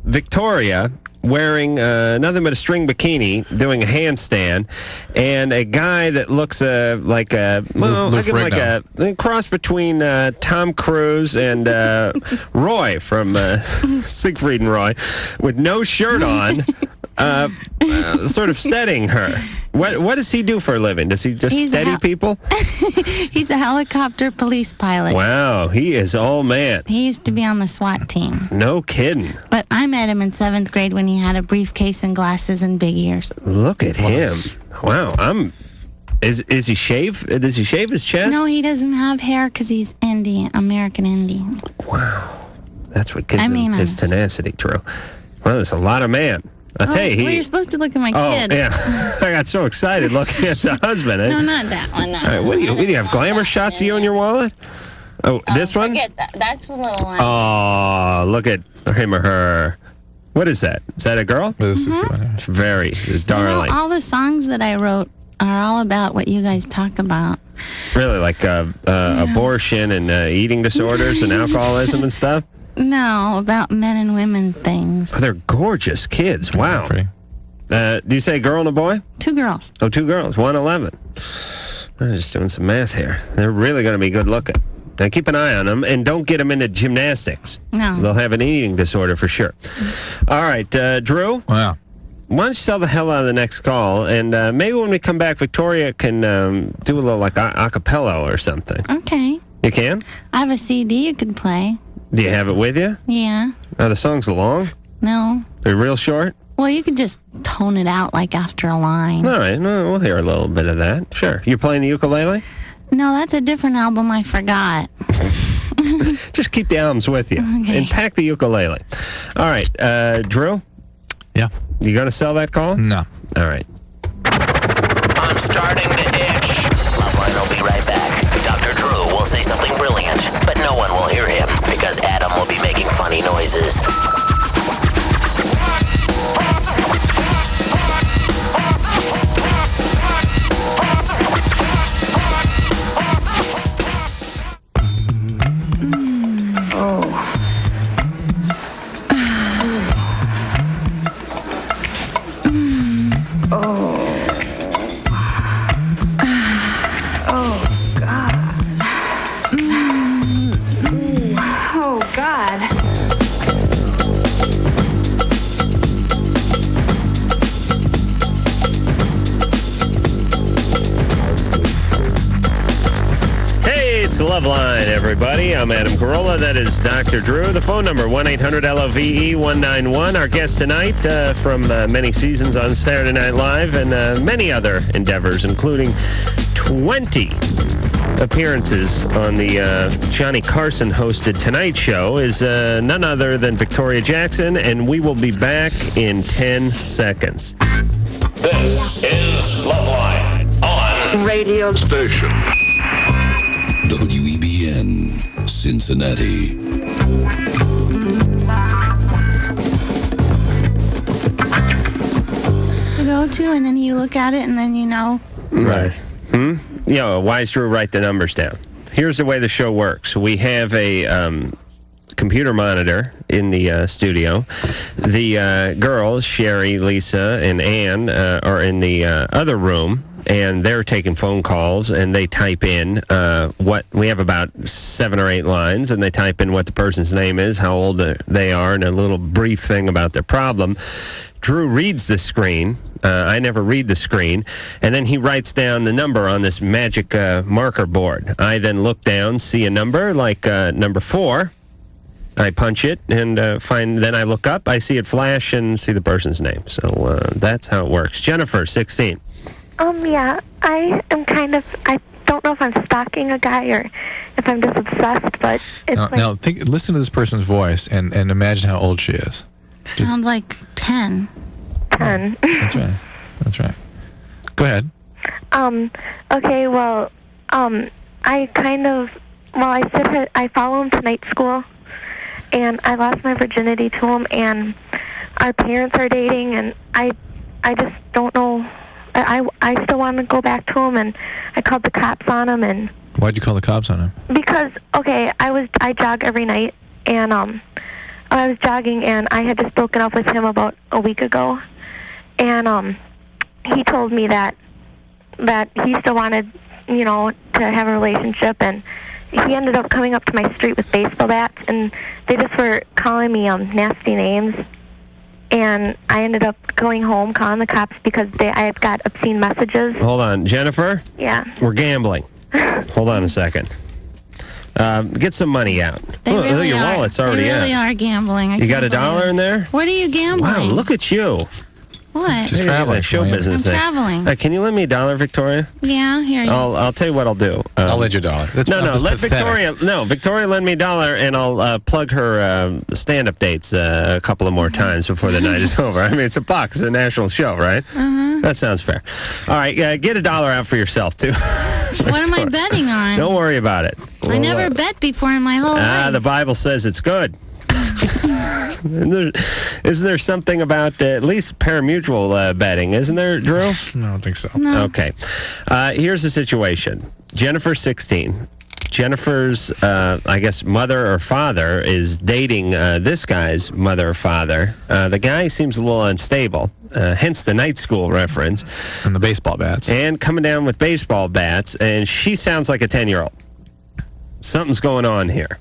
Speaker 6: Victoria wearing nothing but a string bikini, doing a handstand, and a guy that looks like a cross between Tom Cruise and Roy from Siegfried and Roy, with no shirt on, sort of steadying her. What does he do for a living? Does he just steady people?
Speaker 8: He's a helicopter police pilot.
Speaker 6: Wow, he is all man.
Speaker 8: He used to be on the SWAT team.
Speaker 6: No kidding.
Speaker 8: But I met him in 7th grade when he had a briefcase and glasses and big ears.
Speaker 6: Look at him. Wow, Is he shave? Does he shave his chest?
Speaker 8: No, he doesn't have hair because he's American Indian.
Speaker 6: Wow, that's what gives him his tenacity. True. Well, there's a lot of man. I'll tell you,
Speaker 8: you're supposed to look at my kid.
Speaker 6: Oh, yeah. I got so excited looking at the husband.
Speaker 8: No, not that one.
Speaker 6: All right, what do you have, glamour shots of you in your wallet? Oh, this one?
Speaker 8: Forget that. That's the little one.
Speaker 6: Oh, look at him or her. What is that? Is that a girl?
Speaker 7: This is
Speaker 6: it's darling.
Speaker 8: All the songs that I wrote are all about what you guys talk about.
Speaker 6: Really, like abortion and eating disorders and alcoholism and stuff?
Speaker 8: No, about men and women things.
Speaker 6: Oh, they're gorgeous kids. Wow. Do you say a girl and a boy?
Speaker 8: 2 girls.
Speaker 6: Oh, 2 girls. 111. I'm just doing some math here. They're really going to be good looking. Now, keep an eye on them, and don't get them into gymnastics.
Speaker 8: No.
Speaker 6: They'll have an eating disorder for sure. All right, Drew?
Speaker 7: Wow.
Speaker 6: Why don't you sell the hell out of the next call, and maybe when we come back, Victoria can do a little like a cappella or something.
Speaker 8: Okay.
Speaker 6: You can?
Speaker 8: I have a CD you could play.
Speaker 6: Do you have it with you?
Speaker 8: Yeah.
Speaker 6: Are the songs long?
Speaker 8: No.
Speaker 6: They're real short?
Speaker 8: Well, you could just tone it out like after a line.
Speaker 6: All right, no, we'll hear a little bit of that. Sure. You're playing the ukulele?
Speaker 8: No, that's a different album I forgot.
Speaker 6: Just keep the albums with you.
Speaker 8: Okay.
Speaker 6: And pack the ukulele. All right, Drew?
Speaker 7: Yeah.
Speaker 6: You going to sell that call?
Speaker 7: No.
Speaker 6: All right.
Speaker 17: I'm starting to itch. LoveLine will be right back. Dr. Drew will say something brilliant, but no one will hear him because Adam will be making funny noises.
Speaker 6: LoveLine, everybody. I'm Adam Carolla. That is Dr. Drew. The phone number, 1-800-LOVE-191. Our guest tonight from many seasons on Saturday Night Live and many other endeavors, including 20 appearances on the Johnny Carson-hosted Tonight Show, is none other than Victoria Jackson, and we will be back in 10 seconds.
Speaker 1: This is LoveLine on
Speaker 15: radio
Speaker 1: station.
Speaker 19: WEBN, Cincinnati.
Speaker 8: To go to, and then you look at it, and then you know.
Speaker 6: Right. Yeah, Wise Drew, write the numbers down. Here's the way the show works. We have a computer monitor in the studio. The girls, Sherry, Lisa, and Ann, are in the other room, and they're taking phone calls, and they type in what we have about 7 or 8 lines, and they type in what the person's name is, how old they are, and a little brief thing about their problem. Drew reads the screen. I never read the screen. And then he writes down the number on this magic marker board. I then look down, see a number like number 4. I punch it and then I look up, I see it flash and see the person's name. So that's how it works. Jennifer, 16.
Speaker 15: Yeah, I don't know if I'm stalking a guy or if I'm just obsessed, but it's
Speaker 7: now listen to this person's voice and imagine how old she is.
Speaker 8: Sounds like 10.
Speaker 15: 10.
Speaker 7: That's right. Go ahead.
Speaker 15: Okay, well, I kind of, I follow him to night school, and I lost my virginity to him, and our parents are dating, and I just don't know. I still want to go back to him, and I called the cops on him, and...
Speaker 7: Why'd you call the cops on him?
Speaker 15: Because, okay, I jog every night, and I was jogging, and I had just broken up with him about a week ago, and he told me that he still wanted, to have a relationship, and he ended up coming up to my street with baseball bats, and they just were calling me nasty names, and I ended up going home, calling the cops because I had got obscene messages.
Speaker 6: Hold on, Jennifer?
Speaker 15: Yeah.
Speaker 6: We're gambling. Hold on a second. Get some money out. Your wallet's already out.
Speaker 8: They really are gambling.
Speaker 6: You got $1 in there?
Speaker 8: What are you gambling?
Speaker 6: Wow, look at you.
Speaker 8: What?
Speaker 6: Just traveling. Show business
Speaker 8: I'm traveling.
Speaker 6: Can you lend me $1, Victoria?
Speaker 8: Yeah, here you go.
Speaker 6: I'll tell you what I'll do.
Speaker 7: I'll lend you $1.
Speaker 6: Let Victoria. No, Victoria lend me $1, and I'll plug her stand-up dates a couple of more times before the night is over. I mean, it's $1. It's a national show, right? That sounds fair. All right, get $1 out for yourself too.
Speaker 8: What am I betting on?
Speaker 6: Don't worry about it.
Speaker 8: I never bet before in my whole life.
Speaker 6: The Bible says it's good. Isn't there something about at least parimutuel betting? Isn't there, Drew?
Speaker 7: I don't think so.
Speaker 8: No.
Speaker 6: Okay. Here's the situation. Jennifer's 16. Jennifer's, I guess, mother or father is dating this guy's mother or father. The guy seems a little unstable, hence the night school reference.
Speaker 7: And the baseball bats.
Speaker 6: And coming down with baseball bats, and she sounds like a 10-year-old. Something's going on here.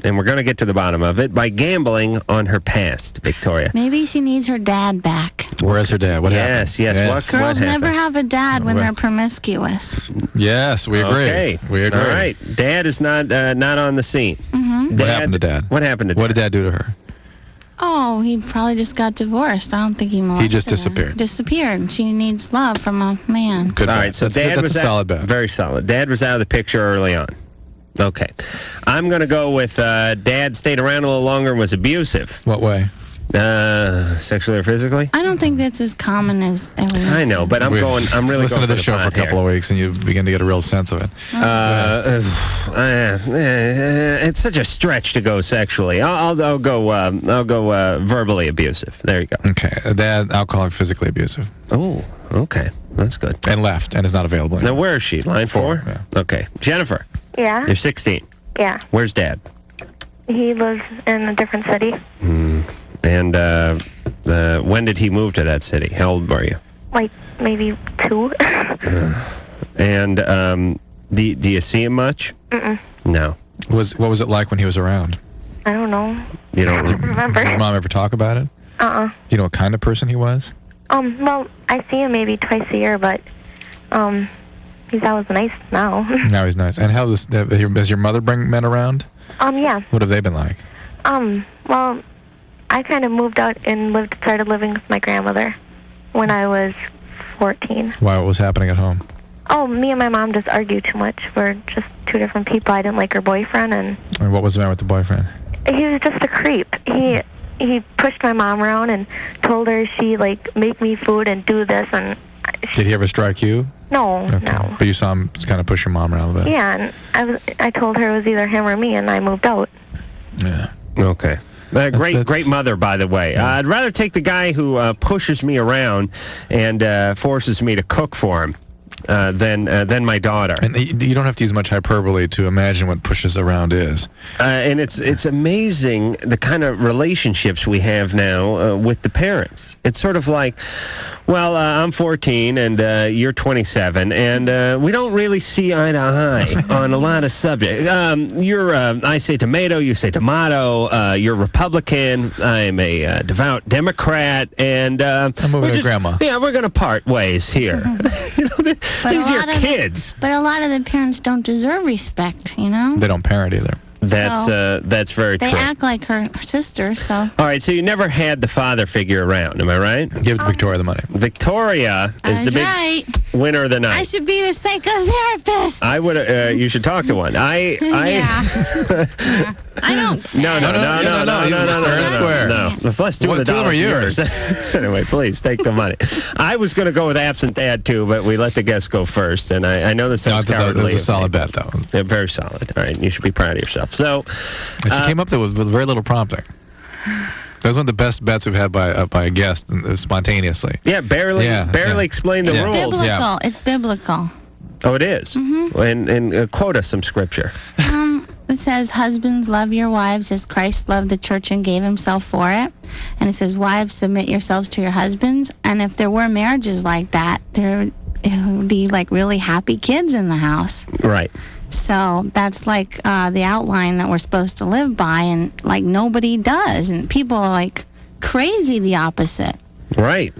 Speaker 6: And we're going to get to the bottom of it by gambling on her past, Victoria.
Speaker 8: Maybe she needs her dad back.
Speaker 7: Where's her dad? What happened?
Speaker 6: Yes.
Speaker 8: Girls
Speaker 6: What
Speaker 8: never
Speaker 6: happened?
Speaker 8: have a dad when they're promiscuous.
Speaker 7: Yes, we agree.
Speaker 6: Okay.
Speaker 7: We agree.
Speaker 6: All right. Dad is not on the scene.
Speaker 8: Mm-hmm.
Speaker 7: What happened to Dad?
Speaker 6: What happened to Dad?
Speaker 7: What did Dad do to her?
Speaker 8: Oh, he probably just got divorced. I don't think he molested
Speaker 7: He just
Speaker 8: her.
Speaker 7: disappeared.
Speaker 8: Disappeared. She needs love from a man.
Speaker 7: Good
Speaker 6: All
Speaker 7: bet.
Speaker 6: right, so
Speaker 7: that's
Speaker 6: Dad was
Speaker 7: a solid bet.
Speaker 6: Very solid. Dad was out of the picture early on. Okay. I'm going to go with Dad stayed around a little longer and was abusive.
Speaker 7: What way?
Speaker 6: Sexually or physically?
Speaker 8: I don't think that's as common as everyone.
Speaker 6: I know, but I'm really
Speaker 7: listen
Speaker 6: going
Speaker 7: to
Speaker 6: for
Speaker 7: the
Speaker 6: the
Speaker 7: show for a couple of weeks and you begin to get a real sense of it.
Speaker 6: It's such a stretch to go sexually. I'll go verbally abusive. There you go.
Speaker 7: Okay. Dad, alcoholic, physically abusive.
Speaker 6: Oh, okay. That's good.
Speaker 7: And left and is not available
Speaker 6: Now,
Speaker 7: anymore.
Speaker 6: where is she? Line 4?
Speaker 7: Yeah.
Speaker 6: Okay. Jennifer,
Speaker 15: Yeah?
Speaker 6: you're 16.
Speaker 15: Yeah.
Speaker 6: Where's Dad?
Speaker 15: He lives in a different city.
Speaker 6: And when did he move to that city? How old were you?
Speaker 15: Like, maybe 2.
Speaker 6: And do you see him much?
Speaker 15: Mm-mm.
Speaker 6: No.
Speaker 7: What was it like when he was around?
Speaker 15: I don't know.
Speaker 6: You don't
Speaker 15: remember.
Speaker 7: Did your mom ever talk about it?
Speaker 15: Uh-uh.
Speaker 7: Do you know what kind of person he was?
Speaker 15: Well, I see him maybe twice a year, but, he's always nice now.
Speaker 7: Now he's nice. And has your mother bring men around?
Speaker 15: Yeah.
Speaker 7: What have they been like?
Speaker 15: Well, I kind of moved out and started living with my grandmother when I was 14.
Speaker 7: Why? What was happening at home?
Speaker 15: Oh, me and my mom just argued too much. We're just two different people. I didn't like her boyfriend, and
Speaker 7: And what was the matter with the boyfriend?
Speaker 15: he was just a creep. He pushed my mom around and told her she make me food and do this, and
Speaker 7: Did he ever strike you?
Speaker 15: no.
Speaker 7: But you saw him just kind of push your mom around a bit.
Speaker 15: Yeah, and I told her it was either him or me, and I moved out.
Speaker 7: Yeah.
Speaker 6: Okay. Great mother, by the way.
Speaker 7: Yeah.
Speaker 6: I'd rather take the guy who pushes me around and forces me to cook for him than my daughter.
Speaker 7: And you don't have to use much hyperbole to imagine what pushes around is.
Speaker 6: And it's amazing the kind of relationships we have now with the parents. It's sort of like, well, I'm 14 and you're 27, and we don't really see eye to eye on a lot of subjects. I say tomato, you say tomato. You're Republican. I'm a devout Democrat, and
Speaker 7: I'm moving to Grandma.
Speaker 6: Yeah, we're going to part ways here. These are your kids.
Speaker 8: But a lot of the parents don't deserve respect, you know?
Speaker 7: They don't parent either.
Speaker 6: That's very
Speaker 8: they
Speaker 6: true.
Speaker 8: They act like her sister, so.
Speaker 6: All right, so you never had the father figure around, am I right?
Speaker 7: Give Victoria the money.
Speaker 6: Victoria is the big winner of the night.
Speaker 8: I should be a psychotherapist.
Speaker 6: I would. You should talk to one. I don't. No. Let's do the dollar yours. Anyway, please take the money. I was going to go with absent dad too, but we let the guests go first, and I know this sounds cowardly.
Speaker 7: It was a solid bet, though.
Speaker 6: Yeah, very solid. All right, you should be proud of yourself. So,
Speaker 7: and she came up there with very little prompting. That was one of the best bets we've had by a guest spontaneously.
Speaker 6: Yeah, barely explain the rules.
Speaker 8: Biblical. Yeah. It's biblical.
Speaker 6: Oh, it is? Mm-hmm. And quote us some scripture.
Speaker 8: It says, husbands, love your wives as Christ loved the church and gave himself for it. And it says, wives, submit yourselves to your husbands. And if there were marriages like that, it would be like really happy kids in the house.
Speaker 6: Right.
Speaker 8: So that's like the outline that we're supposed to live by, and like nobody does. And people are like crazy the opposite.
Speaker 6: Right.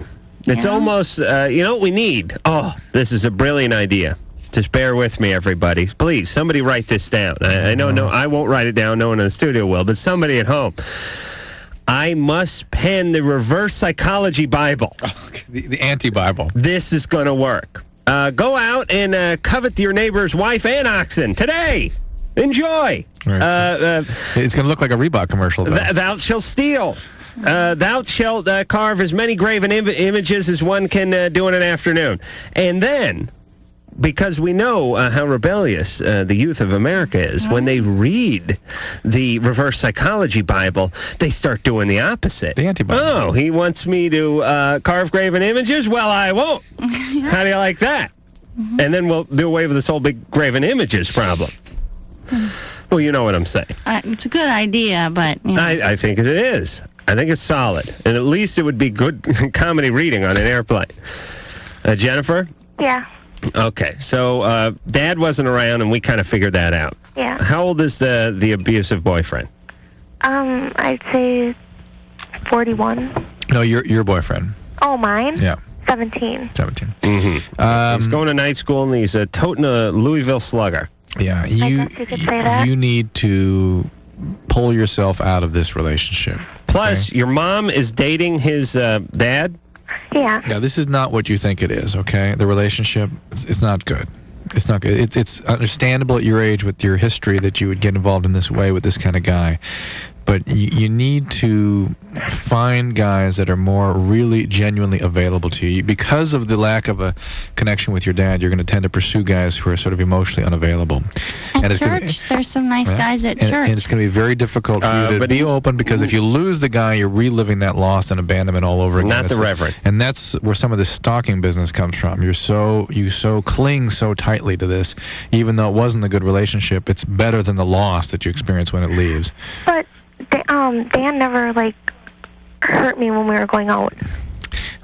Speaker 6: It's almost, you know what we need? Oh, this is a brilliant idea. Just bear with me, everybody. Please, somebody write this down. I know I won't write it down. No one in the studio will, but somebody at home. I must pen the reverse psychology Bible.
Speaker 7: Oh, the anti-Bible.
Speaker 6: This is going to work. Go out and covet your neighbor's wife and oxen today. Enjoy.
Speaker 7: Right. It's going to look like a Reebok commercial, though.
Speaker 6: Thou shalt steal. Thou shalt carve as many graven images as one can do in an afternoon. And then, because we know how rebellious the youth of America is, when they read the reverse psychology Bible, they start doing the opposite.
Speaker 7: The anti-Bible.
Speaker 6: Oh, he wants me to carve graven images? Well, I won't. How do you like that? And then we'll do away with this whole big graven images problem. Well, you know what I'm saying.
Speaker 8: It's a good idea, but... You know.
Speaker 6: I think it is. I think it's solid. And at least it would be good comedy reading on an airplane. Jennifer?
Speaker 15: Yeah.
Speaker 6: Okay, so Dad wasn't around, and we kind of figured that out.
Speaker 15: Yeah.
Speaker 6: How old is the abusive boyfriend?
Speaker 15: I'd say 41.
Speaker 7: No, your boyfriend.
Speaker 15: Oh, mine?
Speaker 7: Yeah.
Speaker 15: 17.
Speaker 7: 17.
Speaker 6: Mm-hmm. He's going to night school, and he's toting a Louisville Slugger.
Speaker 7: Yeah,
Speaker 15: I guess you could say that.
Speaker 7: You need to pull yourself out of this relationship.
Speaker 6: Plus, your mom is dating his dad?
Speaker 15: Yeah.
Speaker 7: Yeah, this is not what you think it is, okay? The relationship, it's not good. It's not good. It's understandable at your age with your history that you would get involved in this way with this kind of guy. But you need to find guys that are more really genuinely available to you. Because of the lack of a connection with your dad, you're going to tend to pursue guys who are sort of emotionally unavailable.
Speaker 8: At church, there's some nice guys at church.
Speaker 7: And it's going to be very difficult for you to be open, because if you lose the guy, you're reliving that loss and abandonment all over again.
Speaker 6: Not the Reverend.
Speaker 7: And that's where some of this stalking business comes from. You so cling so tightly to this, even though it wasn't a good relationship. It's better than the loss that you experience when it leaves.
Speaker 15: But Dan never hurt me when we were going out.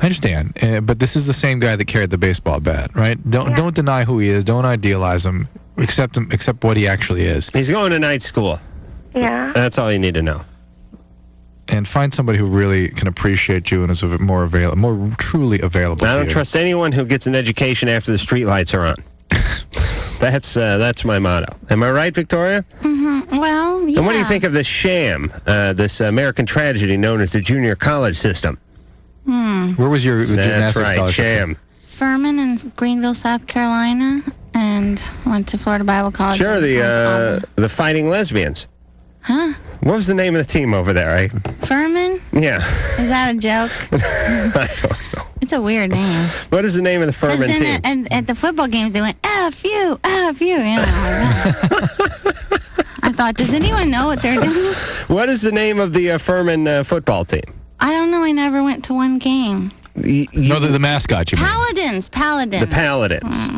Speaker 7: I understand, but this is the same guy that carried the baseball bat, right? Don't deny who he is. Don't idealize him. Accept what he actually is.
Speaker 6: He's going to night school.
Speaker 15: Yeah.
Speaker 6: That's all you need to know.
Speaker 7: And find somebody who really can appreciate you and is more truly available.
Speaker 6: I don't trust anyone who gets an education after the streetlights are on. That's my motto. Am I right, Victoria?
Speaker 8: Mm-hmm. Well, yeah.
Speaker 6: And what do you think of this sham, this American tragedy known as the junior college system?
Speaker 7: Where was your gymnastics scholarship?
Speaker 6: Sham.
Speaker 8: Furman in Greenville, South Carolina, and went to Florida Bible College.
Speaker 6: Sure, the Fighting Lesbians.
Speaker 8: Huh?
Speaker 6: What was the name of the team over there, right?
Speaker 8: Furman?
Speaker 6: Yeah.
Speaker 8: Is that a joke?
Speaker 6: I don't know.
Speaker 8: It's a weird name.
Speaker 6: What is the name of the Furman team?
Speaker 8: And at the football games, they went, F you, you know. I thought, does anyone know what they're doing?
Speaker 6: What is the name of the Furman football team?
Speaker 8: I don't know. I never went to one game.
Speaker 7: No, the mascot, you mean.
Speaker 8: Paladins.
Speaker 6: The Paladins.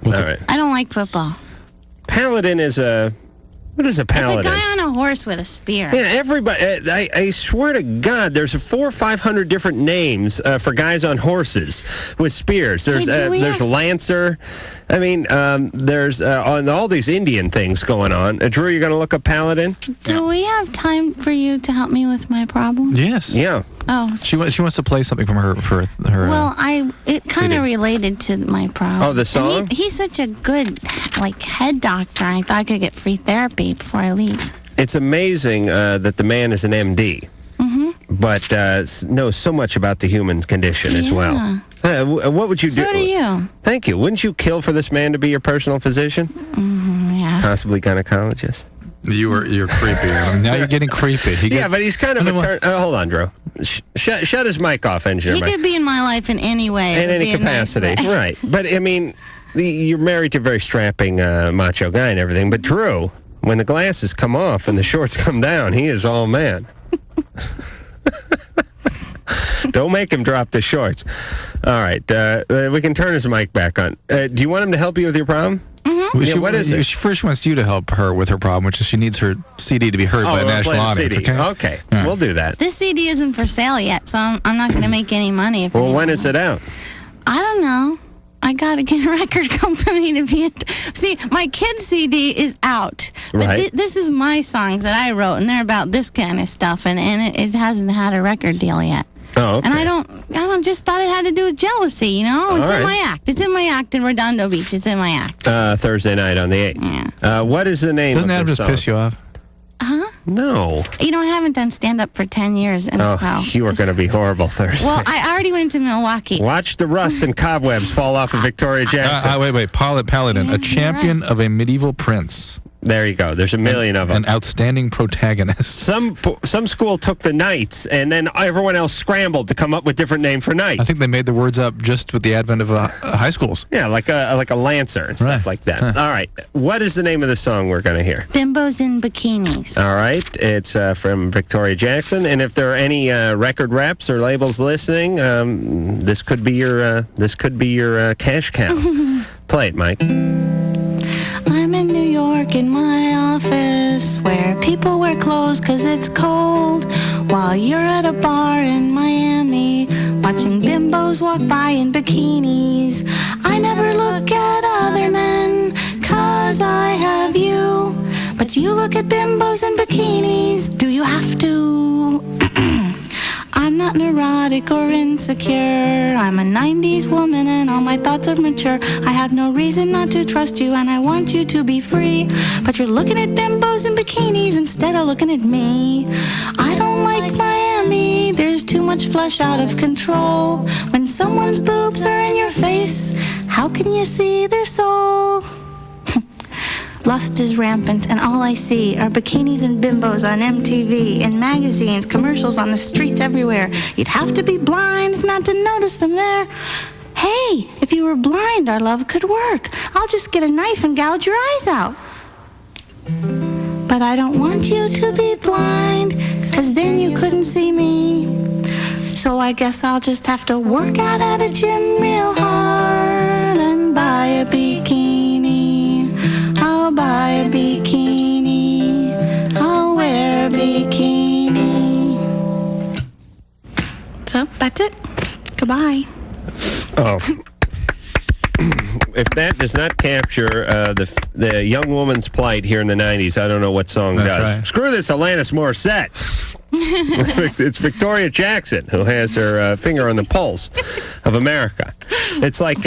Speaker 6: All right.
Speaker 8: I don't like football.
Speaker 6: Paladin is a... What is a paladin?
Speaker 8: It's a guy on a horse with a spear.
Speaker 6: Yeah, everybody. I swear to God, there's 400 or 500 different names for guys on horses with spears. There's Lancer. I mean, there's on all these Indian things going on. Drew, you going to look up paladin?
Speaker 8: Do we have time for you to help me with my problem?
Speaker 7: Yes.
Speaker 6: Yeah.
Speaker 8: Oh.
Speaker 7: She wants to play something from her.
Speaker 8: Well, it kind of related to my problem.
Speaker 6: Oh, the song?
Speaker 8: He's such a good head doctor. I thought I could get free therapy before I leave.
Speaker 6: it's amazing that the man is an MD, but knows so much about the human condition as well. What would you do?
Speaker 8: So do you.
Speaker 6: Thank you. Wouldn't you kill for this man to be your personal physician?
Speaker 8: Yeah.
Speaker 6: Possibly gynecologist.
Speaker 7: You're creepy. Now you're getting creepy.
Speaker 6: But he's kind of a hold on, Drew. Shut his mic off, engineer.
Speaker 8: He could be in my life in any way.
Speaker 6: In any capacity, right. But, I mean, you're married to a very strapping macho guy and everything. But Drew, when the glasses come off and the shorts come down, he is all man. Don't make him drop the shorts. All right. We can turn his mic back on. Do you want him to help you with your problem?
Speaker 7: Well,
Speaker 6: what is it?
Speaker 7: She first wants you to help her with her problem, which is she needs her CD to be heard by a national audience.
Speaker 6: CD. Okay, we'll do that.
Speaker 8: This CD isn't for sale yet, so I'm not going to make any money.
Speaker 6: Well, when is it out?
Speaker 8: I don't know. I got to get a record company to be See, my kid's CD is out. But
Speaker 6: Right.
Speaker 8: This is my songs that I wrote, and they're about this kind of stuff, and it hasn't had a record deal yet.
Speaker 6: Oh, okay.
Speaker 8: And I don't just thought it had to do with jealousy, you know? It's in my act. It's in my act in Redondo Beach. It's in my act.
Speaker 6: Thursday night on the 8th. Yeah. What is the name
Speaker 7: Doesn't
Speaker 6: of
Speaker 7: Adam
Speaker 6: this
Speaker 7: just
Speaker 6: song?
Speaker 7: piss you off?
Speaker 8: Huh?
Speaker 6: No.
Speaker 8: You know, I haven't done stand-up for 10 years, and so...
Speaker 6: You are going to be horrible Thursday.
Speaker 8: Well, I already went to Milwaukee.
Speaker 6: Watch the rust and cobwebs fall off of Victoria Jackson.
Speaker 7: Wait. Paladin, a champion of a medieval prince.
Speaker 6: There you go. There's a million of them.
Speaker 7: An outstanding protagonist.
Speaker 6: Some school took the knights, and then everyone else scrambled to come up with different name for knights.
Speaker 7: I think they made the words up just with the advent of high schools.
Speaker 6: Yeah, like a lancer and stuff like that. All right. What is the name of the song we're going to hear?
Speaker 8: Bimbos in bikinis.
Speaker 6: All right. It's from Victoria Jackson. And if there are any record reps or labels listening, this could be your cash cow. Play it, Mike.
Speaker 8: I'm in New York in my office where people wear clothes 'cause it's cold, while you're at a bar in Miami watching bimbos walk by in bikinis. I never look at other men 'cause I have you, but you look at bimbos in bikinis. Do you have to? I'm not neurotic or insecure. I'm a 90s woman and all my thoughts are mature. I have no reason not to trust you and I want you to be free. But you're looking at bimbos and bikinis instead of looking at me. I don't like Miami. There's too much flesh out of control. When someone's boobs are in your face, how can you see their soul? Lust is rampant, and all I see are bikinis and bimbos on MTV, in magazines, commercials on the streets everywhere. You'd have to be blind not to notice them there. Hey, if you were blind, our love could work. I'll just get a knife and gouge your eyes out. But I don't want you to be blind, 'cause then you couldn't see me. So I guess I'll just have to work out at a gym real hard and buy a bikini. I'll buy a bikini. I'll wear a bikini. So that's it. Goodbye.
Speaker 6: Oh. If that does not capture the young woman's plight here in the 90s, I don't know what song does.
Speaker 7: Right.
Speaker 6: Screw this Alanis Morissette. It's Victoria Jackson who has her finger on the pulse of America. It's like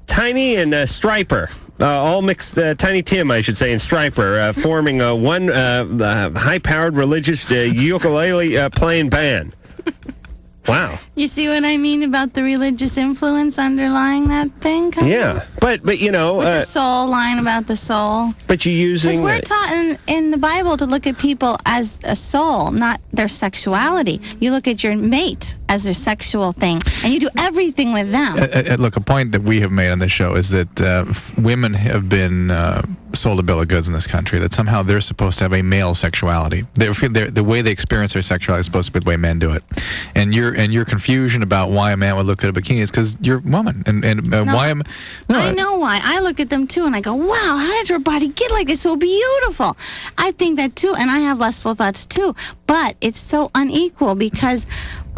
Speaker 6: Tiny and Striper. All mixed, Tiny Tim, I should say, and Striper, forming one high-powered religious ukulele playing band. Wow.
Speaker 8: You see what I mean about the religious influence underlying that thing?
Speaker 6: Yeah, but you know...
Speaker 8: With the soul line about the soul.
Speaker 6: But you're using...
Speaker 8: Because we're taught in the Bible to look at people as a soul, not their sexuality. You look at your mate as their sexual thing, and you do everything with them.
Speaker 7: Look, a point that we have made on this show is that women have been sold a bill of goods in this country, that somehow they're supposed to have a male sexuality. The way they experience their sexuality is supposed to be the way men do it. And your confusion about why a man would look at a bikini is because you're a woman. Why am... No,
Speaker 8: I know why. I look at them, too, and I go, wow, how did your body get like this? So beautiful. I think that, too, and I have lustful thoughts, too. But it's so unequal because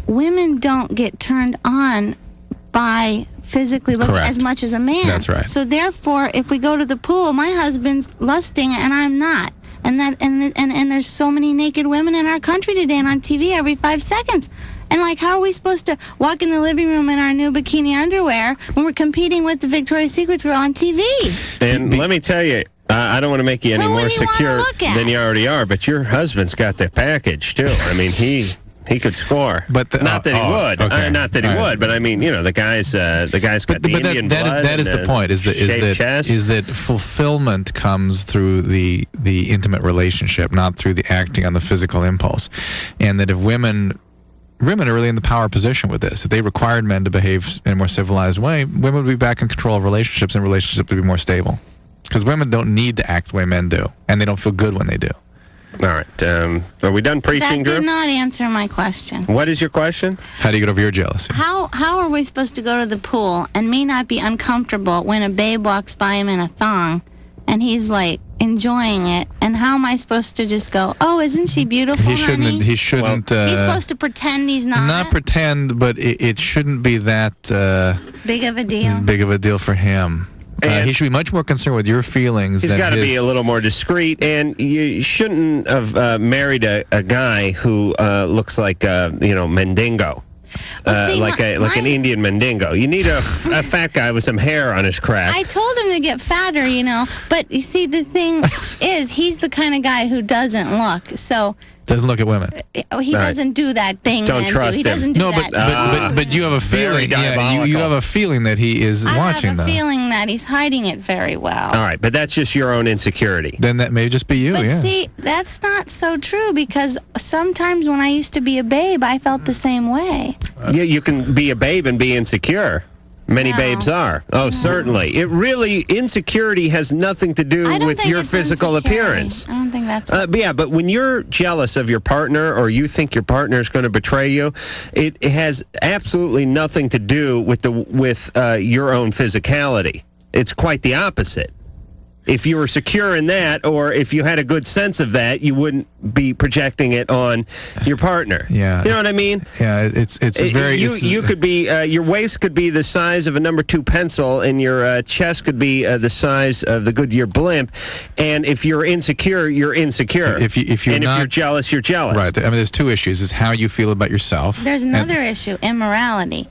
Speaker 8: women don't get turned on by physically looking as much as a man.
Speaker 7: That's right.
Speaker 8: So, therefore, if we go to the pool, my husband's lusting and I'm not. And there's so many naked women in our country today and on TV every 5 seconds. And, like, how are we supposed to walk in the living room in our new bikini underwear when we're competing with the Victoria's Secret girl on TV?
Speaker 6: And let me tell you, I don't want to make you any
Speaker 8: Who would
Speaker 6: more
Speaker 8: he wanna
Speaker 6: secure
Speaker 8: look at?
Speaker 6: than you already are, but your husband's got the package, too. I mean, he could score.
Speaker 7: But
Speaker 6: not that he would.
Speaker 7: okay.
Speaker 6: Not that he would, but I mean, the guy's got the Indian blood.
Speaker 7: That is
Speaker 6: and
Speaker 7: the point. Is that fulfillment comes through the intimate relationship, not through the acting on the physical impulse, and that if women are really in the power position with this. If they required men to behave in a more civilized way, women would be back in control of relationships, and relationships would be more stable. Because women don't need to act the way men do, and they don't feel good when they do.
Speaker 6: All right. Are we done preaching,
Speaker 8: That
Speaker 6: Drew?
Speaker 8: did not answer my question.
Speaker 6: What is your question?
Speaker 7: How do you get over your jealousy?
Speaker 8: How are we supposed to go to the pool and me not be uncomfortable when a babe walks by him in a thong and he's like enjoying it? And how am I supposed to just go, oh, isn't she beautiful,
Speaker 7: He shouldn't.
Speaker 8: honey?
Speaker 7: He shouldn't.
Speaker 8: He's supposed to pretend he's not.
Speaker 7: Not pretend, but it shouldn't be that
Speaker 8: Big of a deal.
Speaker 7: big of a deal for him. He should be much more concerned with your feelings.
Speaker 6: He's
Speaker 7: than
Speaker 6: got to
Speaker 7: his.
Speaker 6: be a little more discreet, and you shouldn't have married a guy who looks like Mandingo. Like an Indian Mandingo. You need a fat guy with some hair on his crack.
Speaker 8: I told him to get fatter, But you see, the thing is, he's the kind of guy who doesn't look. So
Speaker 7: Doesn't look at women.
Speaker 8: he doesn't do that thing.
Speaker 7: Don't
Speaker 8: men
Speaker 7: trust
Speaker 8: do. He
Speaker 7: him.
Speaker 8: doesn't do
Speaker 7: No,
Speaker 8: that.
Speaker 7: but you have a
Speaker 6: Very
Speaker 7: feeling. Yeah, you
Speaker 6: diabolical.
Speaker 7: have a feeling that he is
Speaker 8: I
Speaker 7: watching
Speaker 8: have a
Speaker 7: them.
Speaker 8: feeling that he's hiding it very well.
Speaker 6: All right, but that's just your own insecurity.
Speaker 7: Then that may just be you.
Speaker 8: But
Speaker 7: yeah.
Speaker 8: see, that's not so true because sometimes when I used to be a babe, I felt the same way.
Speaker 6: You can be a babe and be insecure. Many babes are. Oh, certainly. Insecurity has nothing to do with your physical appearance.
Speaker 8: I don't think that's...
Speaker 6: But when you're jealous of your partner or you think your partner is going to betray you, it has absolutely nothing to do with your own physicality. It's quite the opposite. If you were secure in that, or if you had a good sense of that, you wouldn't be projecting it on your partner.
Speaker 7: Yeah.
Speaker 6: You know what I mean?
Speaker 7: Yeah, it's very...
Speaker 6: You could be, your waist could be the size of a number 2 pencil, and your chest could be the size of the Goodyear blimp. And if you're insecure, you're insecure.
Speaker 7: If you're
Speaker 6: jealous, you're jealous.
Speaker 7: Right. I mean, there's two issues: is how you feel about yourself.
Speaker 8: There's another issue: immorality.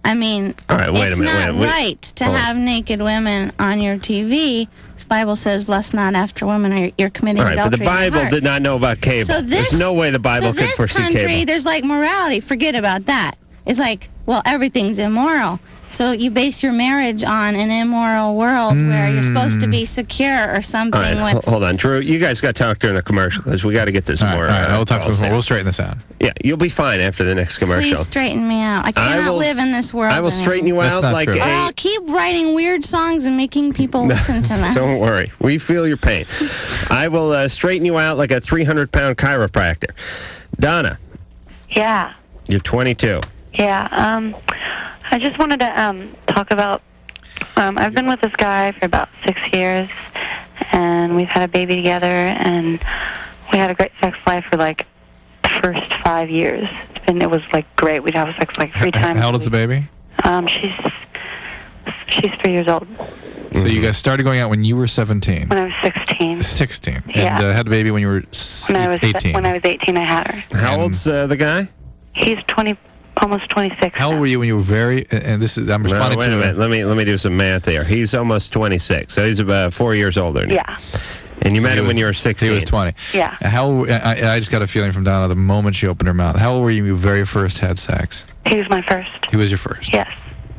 Speaker 8: I mean,
Speaker 6: all right,
Speaker 8: it's not right to have naked women on your TV. The Bible says, "Lust not after women, or you're committing
Speaker 6: All right,
Speaker 8: adultery."
Speaker 6: but the Bible
Speaker 8: in your
Speaker 6: did not know about cable.
Speaker 8: So
Speaker 6: There's no way the Bible could foresee
Speaker 8: country,
Speaker 6: cable.
Speaker 8: there's like morality. Forget about that. It's like, well, everything's immoral. So you base your marriage on an immoral world where you're supposed to be secure or something.
Speaker 6: All right,
Speaker 8: with
Speaker 6: hold on, Drew. You guys got to talk during the commercial because we got to get this more.
Speaker 7: All right, we'll talk to
Speaker 6: calls
Speaker 7: them.
Speaker 6: in.
Speaker 7: We'll straighten this out.
Speaker 6: Yeah, you'll be fine after the next commercial.
Speaker 8: Please straighten me out. I cannot live in this world.
Speaker 6: I will straighten you out like
Speaker 8: Or I'll keep writing weird songs and making people listen to them.
Speaker 6: Don't worry. We feel your pain. I will straighten you out like a 300-pound chiropractor. Donna,
Speaker 15: Yeah.
Speaker 6: you're 22.
Speaker 15: Yeah. I just wanted to talk about. I've been with this guy for about 6 years, and we've had a baby together, and we had a great sex life for like the first 5 years. It was like great. We'd have sex like 3 times.
Speaker 7: How old is the baby?
Speaker 15: She's 3 years old.
Speaker 7: So you guys started going out when you were 17.
Speaker 15: When I was 16.
Speaker 7: 16.
Speaker 15: Yeah.
Speaker 7: And had a baby when you were
Speaker 15: When I was
Speaker 7: 18.
Speaker 15: When I was 18, I had her.
Speaker 6: How old's the guy?
Speaker 15: He's almost 26.
Speaker 7: How old were you when you were I'm responding
Speaker 6: wait
Speaker 7: to
Speaker 6: a minute. Let me do some math here. He's almost 26, so he's about 4 years older than you.
Speaker 15: Yeah.
Speaker 6: And you met him when you were 16.
Speaker 7: He was 20.
Speaker 15: Yeah.
Speaker 7: I just got a feeling from Donna the moment she opened her mouth. How old were you when you very first had sex?
Speaker 15: He was my first.
Speaker 7: He was your first.
Speaker 15: Yes.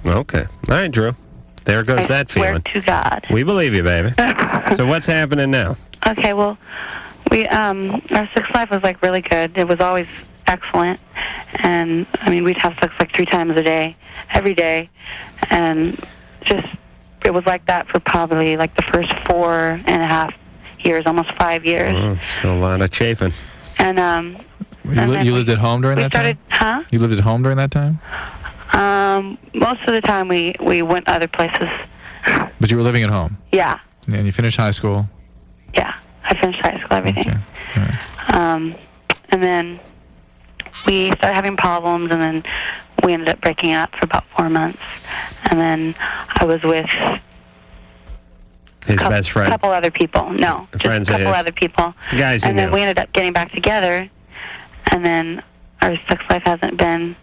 Speaker 6: Okay. All right, Drew. There goes that
Speaker 15: Swear
Speaker 6: feeling.
Speaker 15: to God.
Speaker 6: We believe you, baby. So what's happening now?
Speaker 15: Okay, well, we our sex life was like really good. It was always excellent, and I mean we'd have sex like 3 times a day, every day, and just it was like that for probably like the first 4.5 years, almost 5 years.
Speaker 6: Oh, still a lot of chafing.
Speaker 15: And
Speaker 7: You lived at home during that time?
Speaker 15: Huh?
Speaker 7: You lived at home during that time?
Speaker 15: Most of the time we went other places.
Speaker 7: But you were living at home?
Speaker 15: Yeah.
Speaker 7: And you finished high school?
Speaker 15: Yeah, I finished high school, everything.
Speaker 7: Okay.
Speaker 15: And then we started having problems, and then we ended up breaking up for about 4 months. And then I was with
Speaker 6: his best friend.
Speaker 15: A couple other people. No, just
Speaker 6: Friends
Speaker 15: a
Speaker 6: of
Speaker 15: couple
Speaker 6: his.
Speaker 15: other people.
Speaker 6: Guys you
Speaker 15: And then
Speaker 6: knew.
Speaker 15: we ended up getting back together, and then our sex life hasn't been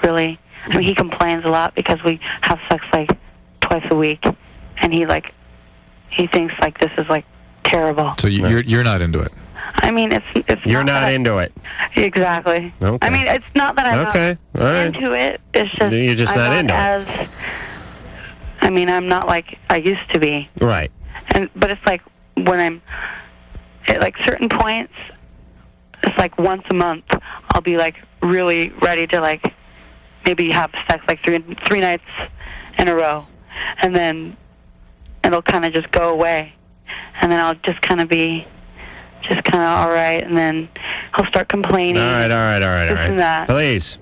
Speaker 15: really... I mean, he complains a lot because we have sex like twice a week, and he thinks like this is like terrible.
Speaker 7: So you're not into it.
Speaker 15: I mean, it's.
Speaker 6: You're not into it.
Speaker 15: Exactly.
Speaker 6: Okay.
Speaker 15: I mean, it's not that I'm not into it. It's just
Speaker 6: you're just
Speaker 15: I'm
Speaker 6: not into
Speaker 15: it. I mean, I'm not like I used to be.
Speaker 6: Right.
Speaker 15: But it's like when I'm at like certain points, it's like once a month I'll be like really ready to like maybe have sex like three nights in a row, and then it'll kind of just go away, and then I'll just kind of be all right, and then he'll start complaining.
Speaker 6: All right.
Speaker 15: This and that.
Speaker 6: Please.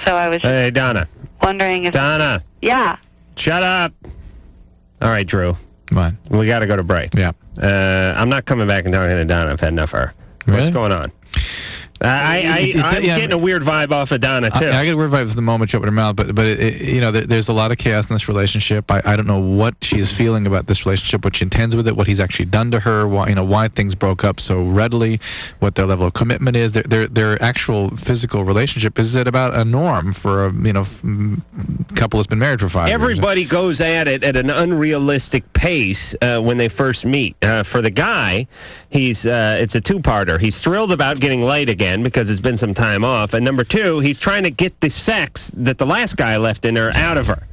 Speaker 15: So I was just
Speaker 6: Hey, Donna.
Speaker 15: wondering if...
Speaker 6: Donna.
Speaker 15: Yeah.
Speaker 6: Shut up. All right, Drew.
Speaker 7: Come on.
Speaker 6: We got to go to break.
Speaker 7: Yeah.
Speaker 6: I'm not coming back and talking to Donna. I've had enough of her.
Speaker 7: Really?
Speaker 6: What's going on? I'm getting a weird vibe off of Donna, too.
Speaker 7: I get a weird vibe the moment you open her mouth, but there's a lot of chaos in this relationship. I don't know what she is feeling about this relationship, what she intends with it, what he's actually done to her, why things broke up so readily, what their level of commitment is. Their actual physical relationship is at about a norm for a couple that's been married for 5 years.
Speaker 6: Everybody goes at it at an unrealistic pace when they first meet. For the guy, it's a two-parter. He's thrilled about getting laid again because it's been some time off, and number two, he's trying to get the sex that the last guy left in her out of her.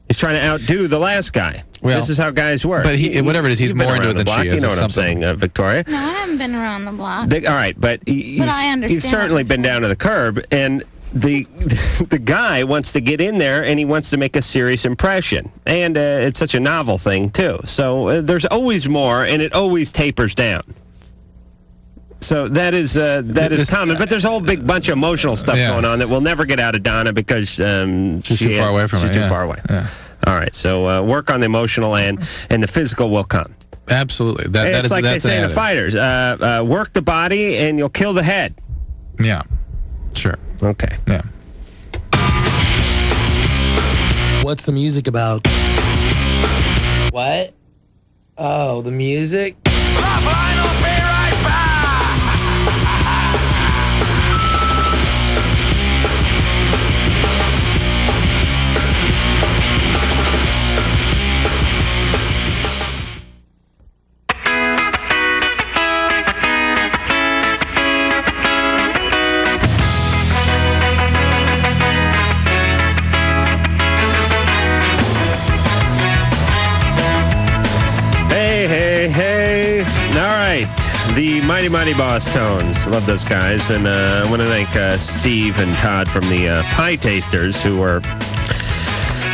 Speaker 6: He's trying to outdo the last guy. Well, this is how guys work.
Speaker 7: But whatever it is, he's more into it than she is.
Speaker 6: You know what I'm saying, Victoria?
Speaker 8: No, I haven't been around the block.
Speaker 6: All right, but
Speaker 8: I understand.
Speaker 6: You've certainly been down to the curb, and the guy wants to get in there, and he wants to make a serious impression. And it's such a novel thing, too. So there's always more, and it always tapers down. So that is common, but there's a whole big bunch of emotional stuff going on that we'll never get out of Donna because she's
Speaker 7: too far away from her.
Speaker 6: She's too far away. Yeah. All right, so work on the emotional and the physical will come.
Speaker 7: Absolutely.
Speaker 6: It's like they say in the fighters, work the body and you'll kill the head.
Speaker 7: Yeah, sure.
Speaker 6: Okay.
Speaker 7: Yeah.
Speaker 20: What's the music about? What? Oh, the music?
Speaker 16: LoveLine will be right back.
Speaker 6: Hey. All right. The Mighty Boss Tones. Love those guys. And I want to thank Steve and Todd from the Pie Tasters, who are...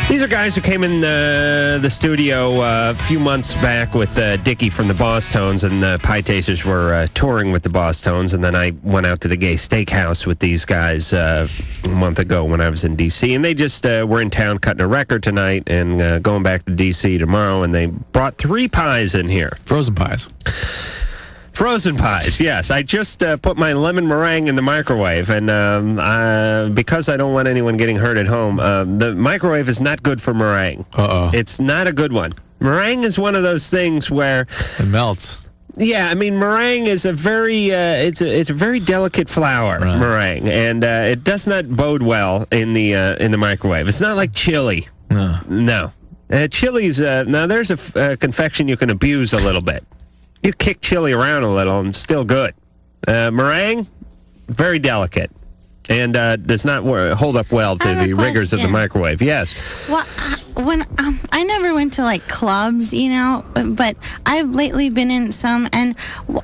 Speaker 6: These are guys who came in the studio a few months back with Dickie from the Boss Tones, and the Pie Tasters were touring with the Boss Tones, and then I went out to the Gay Steakhouse with these guys a month ago when I was in D.C., and they just were in town cutting a record tonight and going back to D.C. tomorrow, and they brought 3 pies in here.
Speaker 7: Frozen pies.
Speaker 6: Frozen pies, yes. I just put my lemon meringue in the microwave, and because I don't want anyone getting hurt at home, the microwave is not good for meringue.
Speaker 7: Uh-oh.
Speaker 6: It's not a good one. Meringue is one of those things where...
Speaker 7: It melts.
Speaker 6: Yeah, I mean, meringue is a very, it's a very delicate flour, right. Meringue, and it does not bode well in the microwave. It's not like chili. No. Chili's, now there's a confection you can abuse a little bit. You kick chili around a little and still good. Meringue, very delicate, and does not hold up well to the rigors of the microwave. Yes.
Speaker 8: Well, when I never went to like clubs, but I've lately been in some, and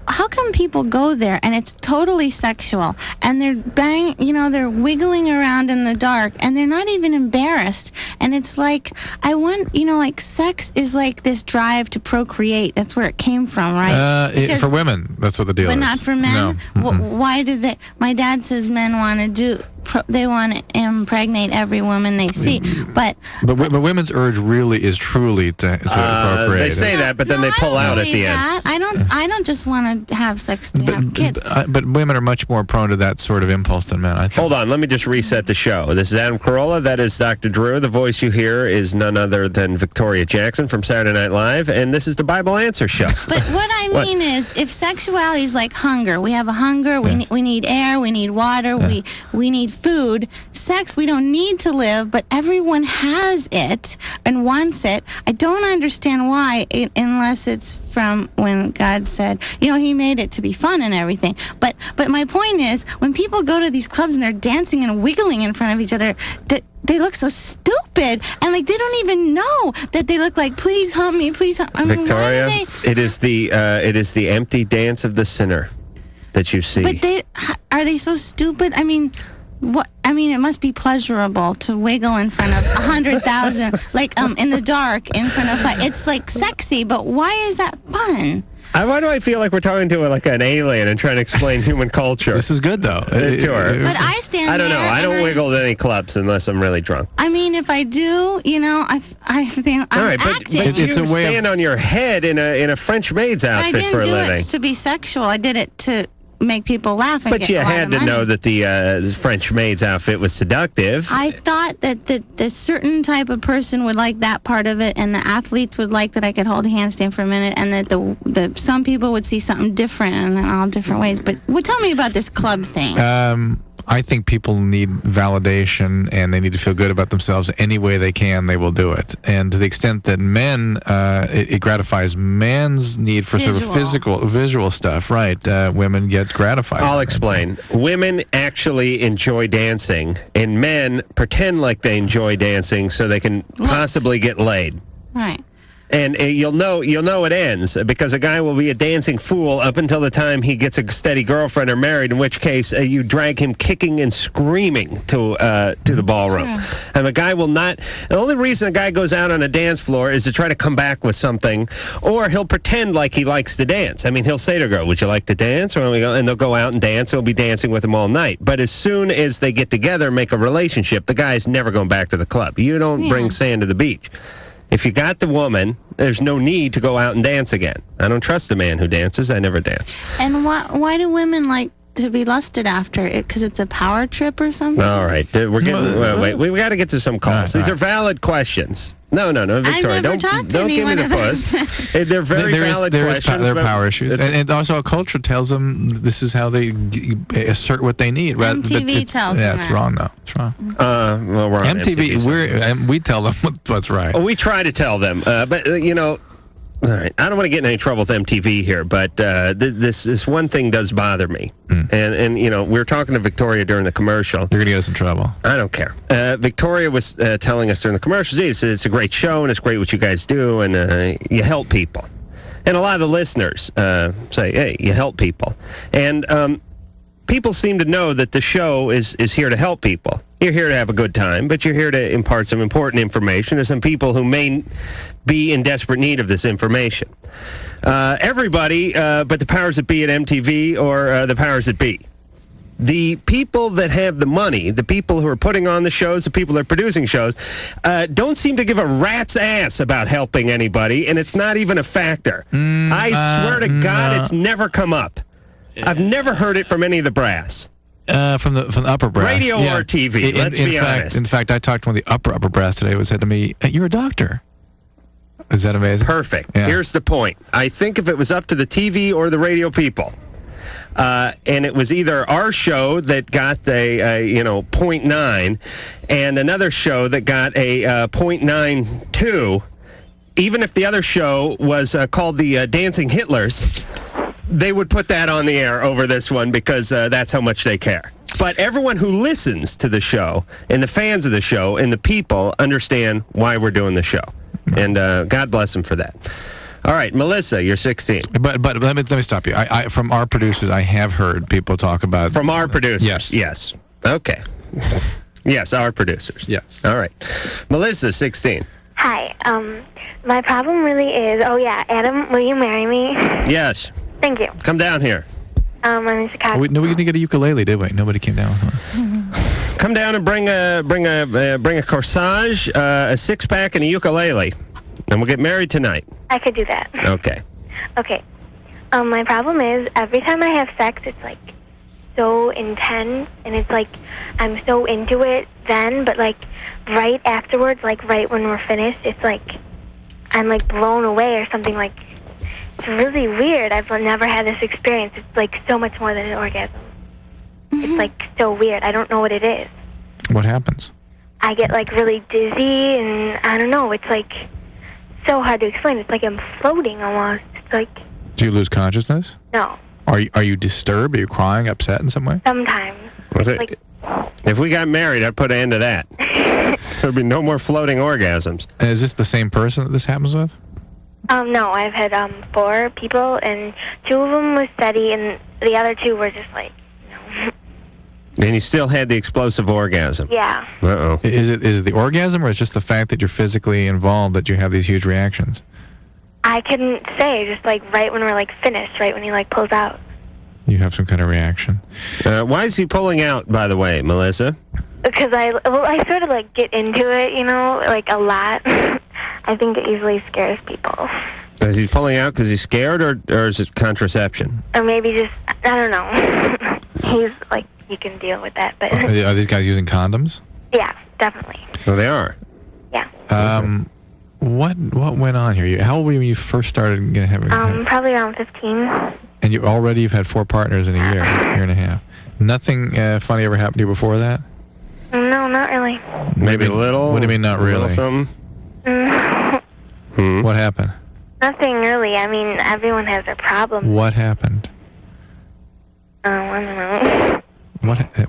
Speaker 8: how come people go there and it's totally sexual and they're they're wiggling around in the dark and they're not even embarrassed, and it's like like sex is like this drive to procreate. That's where it came from, right?
Speaker 7: For women, that's what the deal is.
Speaker 8: But not for men.
Speaker 7: No.
Speaker 8: Why do they? My dad says men want to do. They want to impregnate every woman they see, but
Speaker 7: women's urge really is truly to procreate.
Speaker 6: They say that, but then they pull out at the end.
Speaker 8: I don't just want to have sex to have kids.
Speaker 7: But women are much more prone to that sort of impulse than men, I think.
Speaker 6: Hold on, let me just reset the show. This is Adam Carolla. That is Dr. Drew. The voice you hear is none other than Victoria Jackson from Saturday Night Live, and this is the Bible Answer Show.
Speaker 8: But what I mean is, if sexuality is like hunger, we have a hunger. We need air. We need water. Yeah. We need need food. Sex, we don't need to live, but everyone has it and wants it. I don't understand why, unless it's from when God said, he made it to be fun and everything. But my point is, when people go to these clubs and they're dancing and wiggling in front of each other, they look so stupid, and like they don't even know that they look like, please hump me, please hump. I mean,
Speaker 6: Victoria,
Speaker 8: why do
Speaker 6: it is the empty dance of the sinner that you see.
Speaker 8: But are they so stupid? I mean, what? I mean, it must be pleasurable to wiggle in front of 100,000, like in the dark in front of. It's like sexy, but why is that fun?
Speaker 6: Why do I feel like we're talking to like an alien and trying to explain human culture?
Speaker 7: This is good, though.
Speaker 6: To her.
Speaker 8: But I stand
Speaker 6: I don't know.
Speaker 8: there
Speaker 6: I don't wiggle at any clubs unless I'm really drunk.
Speaker 8: I mean, if I do, I think I'm
Speaker 6: all right,
Speaker 8: acting.
Speaker 6: but you stand on your head in a French maid's outfit for a living.
Speaker 8: I didn't do it to be sexual. I did it to make people laugh and
Speaker 6: but
Speaker 8: get
Speaker 6: you
Speaker 8: a lot
Speaker 6: had
Speaker 8: of
Speaker 6: to
Speaker 8: money.
Speaker 6: know that the French maid's outfit was seductive.
Speaker 8: I thought that the certain type of person would like that part of it, and the athletes would like that I could hold a handstand for a minute, and that the some people would see something different in all different ways. But tell me about this club thing.
Speaker 7: I think people need validation, and they need to feel good about themselves. Any way they can, they will do it. And to the extent that men, it gratifies men's need for sort of visual stuff, right? Women get gratified.
Speaker 6: I'll explain. Women actually enjoy dancing, and men pretend like they enjoy dancing so they can possibly get laid.
Speaker 8: Right.
Speaker 6: And you'll know it ends because a guy will be a dancing fool up until the time he gets a steady girlfriend or married, in which case you drag him kicking and screaming to the ballroom. Sure. And a guy will not. The only reason a guy goes out on a dance floor is to try to come back with something, or he'll pretend like he likes to dance. I mean, he'll say to a girl, "Would you like to dance?" And they'll go out and dance. He'll be dancing with him all night. But as soon as they get together, make a relationship, the guy's never going back to the club. You don't bring sand to the beach. If you got the woman, there's no need to go out and dance again. I don't trust a man who dances. I never dance.
Speaker 8: And why do women like to be lusted after? Because it's a power trip or something?
Speaker 6: All right. We're getting... wait. We got to get to some calls. These are valid questions. No, Victoria. Don't give me the puss. They're very valid questions.
Speaker 7: There are power issues. And also our culture tells them this is how they assert what they need.
Speaker 8: MTV tells them
Speaker 7: Yeah, it's wrong, though. It's wrong.
Speaker 6: Well, we're on
Speaker 7: MTV. We tell them what's right.
Speaker 6: We try to tell them. But, all right. I don't want to get in any trouble with MTV here, but this one thing does bother me. And we were talking to Victoria during the commercial.
Speaker 7: You're going to get us in trouble.
Speaker 6: I don't care. Victoria was telling us during the commercial, it's a great show, and it's great what you guys do, and you help people. And a lot of the listeners say, hey, you help people. And people seem to know that the show is here to help people. You're here to have a good time, but you're here to impart some important information to some people who may be in desperate need of this information. Everybody but the powers that be at MTV or the powers that be. The people that have the money, the people who are putting on the shows, the people that are producing shows, don't seem to give a rat's ass about helping anybody, and it's not even a factor. I swear to God, it's never come up. I've never heard it from any of the brass.
Speaker 7: From the upper brass.
Speaker 6: Radio or TV, let's be honest.
Speaker 7: In fact, I talked to one of the upper brass today who said to me, you're a doctor. Is that amazing?
Speaker 6: Perfect.
Speaker 7: Yeah.
Speaker 6: Here's the point. I think if it was up to the TV or the radio people, and it was either our show that got a 0.9 and another show that got a 0.92, even if the other show was called the Dancing Hitlers, they would put that on the air over this one because that's how much they care. But everyone who listens to the show and the fans of the show and the people understand why we're doing the show. And God bless them for that. All right, Melissa, you're 16.
Speaker 7: But let me stop you. I from our producers, I have heard people talk about...
Speaker 6: From our producers?
Speaker 7: Yes.
Speaker 6: Okay. Yes, our producers.
Speaker 7: Yes.
Speaker 6: All right. Melissa, 16.
Speaker 15: Hi. My problem really is... Oh, yeah. Adam, will you marry me?
Speaker 6: Yes.
Speaker 15: Thank you.
Speaker 6: Come down here.
Speaker 15: I'm in Chicago.
Speaker 7: We didn't get a ukulele, did we? Nobody came down.
Speaker 6: Come down and bring a corsage, a six-pack, and a ukulele, and we'll get married tonight.
Speaker 15: I could do that.
Speaker 6: Okay.
Speaker 15: Okay. My problem is every time I have sex, it's like so intense, and it's like I'm so into it then, but like right afterwards, like right when we're finished, it's like I'm like blown away or something. Like it's really weird. I've never had this experience. It's like so much more than an orgasm.
Speaker 21: It's like so weird. I don't know what it is.
Speaker 7: What happens?
Speaker 21: I get like really dizzy, and I don't know. It's like so hard to explain. It's like I'm floating almost. It's like.
Speaker 7: Do you lose consciousness?
Speaker 21: No.
Speaker 7: Are you disturbed? Are you crying, upset in some way?
Speaker 21: Sometimes.
Speaker 6: Like, if we got married, I'd put an end to that. There'd be no more floating orgasms.
Speaker 7: And is this the same person that this happens with?
Speaker 21: No, I've had 4 people, and 2 of them was steady, and the other 2 were just like,
Speaker 6: And you still had the explosive orgasm.
Speaker 21: Yeah.
Speaker 6: Uh-oh.
Speaker 7: Is it the orgasm, or is it just the fact that you're physically involved that you have these huge reactions?
Speaker 21: I couldn't say, just like right when we're like finished, right when he like pulls out.
Speaker 7: You have some kind of reaction.
Speaker 6: Why is he pulling out, by the way, Melissa?
Speaker 21: Because I sort of like get into it, you know, like a lot. I think it usually scares people.
Speaker 6: Is he pulling out because he's scared, or is it contraception?
Speaker 21: Or maybe just, I don't know. He's like, you can deal with that, but...
Speaker 7: Are these guys using condoms?
Speaker 21: Yeah, definitely.
Speaker 6: Oh, they are?
Speaker 21: Yeah.
Speaker 7: What went on here? How old were you when you first started having...
Speaker 21: Probably around 15.
Speaker 7: And you've had 4 partners in a year and a half. Nothing funny ever happened to you before that?
Speaker 21: No, not really.
Speaker 6: Maybe a little?
Speaker 7: What do you mean, not really?
Speaker 6: Something?
Speaker 7: What happened?
Speaker 21: Nothing really. I mean, everyone has their problems.
Speaker 7: What happened?
Speaker 21: I don't know.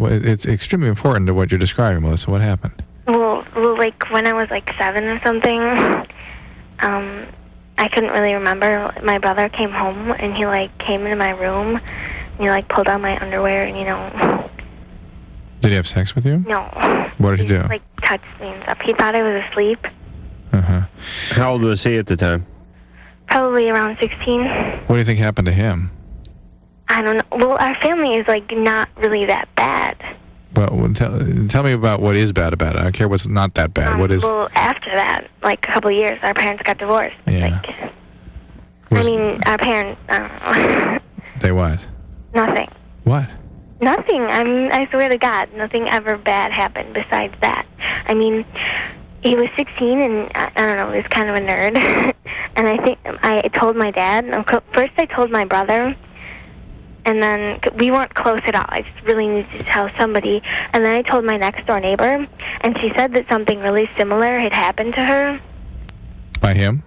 Speaker 7: It's extremely important to what you're describing, Melissa. What happened?
Speaker 21: Well, like when I was like 7 or something, I couldn't really remember. My brother came home and he like came into my room and he like pulled on my underwear and, you know.
Speaker 7: Did he have sex with you?
Speaker 21: No.
Speaker 7: What did he do?
Speaker 21: Like touched me and stuff. He thought I was asleep.
Speaker 7: Uh-huh.
Speaker 6: How old was he at the time?
Speaker 21: Probably around 16.
Speaker 7: What do you think happened to him?
Speaker 21: I don't know. Well, our family is like not really that bad.
Speaker 7: Well, tell me about what is bad about it. I don't care what's not that bad. What is?
Speaker 21: Well, after that, like a couple of years, our parents got divorced.
Speaker 7: Yeah.
Speaker 21: I mean, our parents, I don't know.
Speaker 7: They what?
Speaker 21: Nothing.
Speaker 7: What?
Speaker 21: Nothing. I swear to God, nothing ever bad happened besides that. I mean, he was 16 and, I don't know, he was kind of a nerd. And I think I told my dad. First I told my brother. And then we weren't close at all. I just really needed to tell somebody. And then I told my next door neighbor. And she said that something really similar had happened to her.
Speaker 7: By him?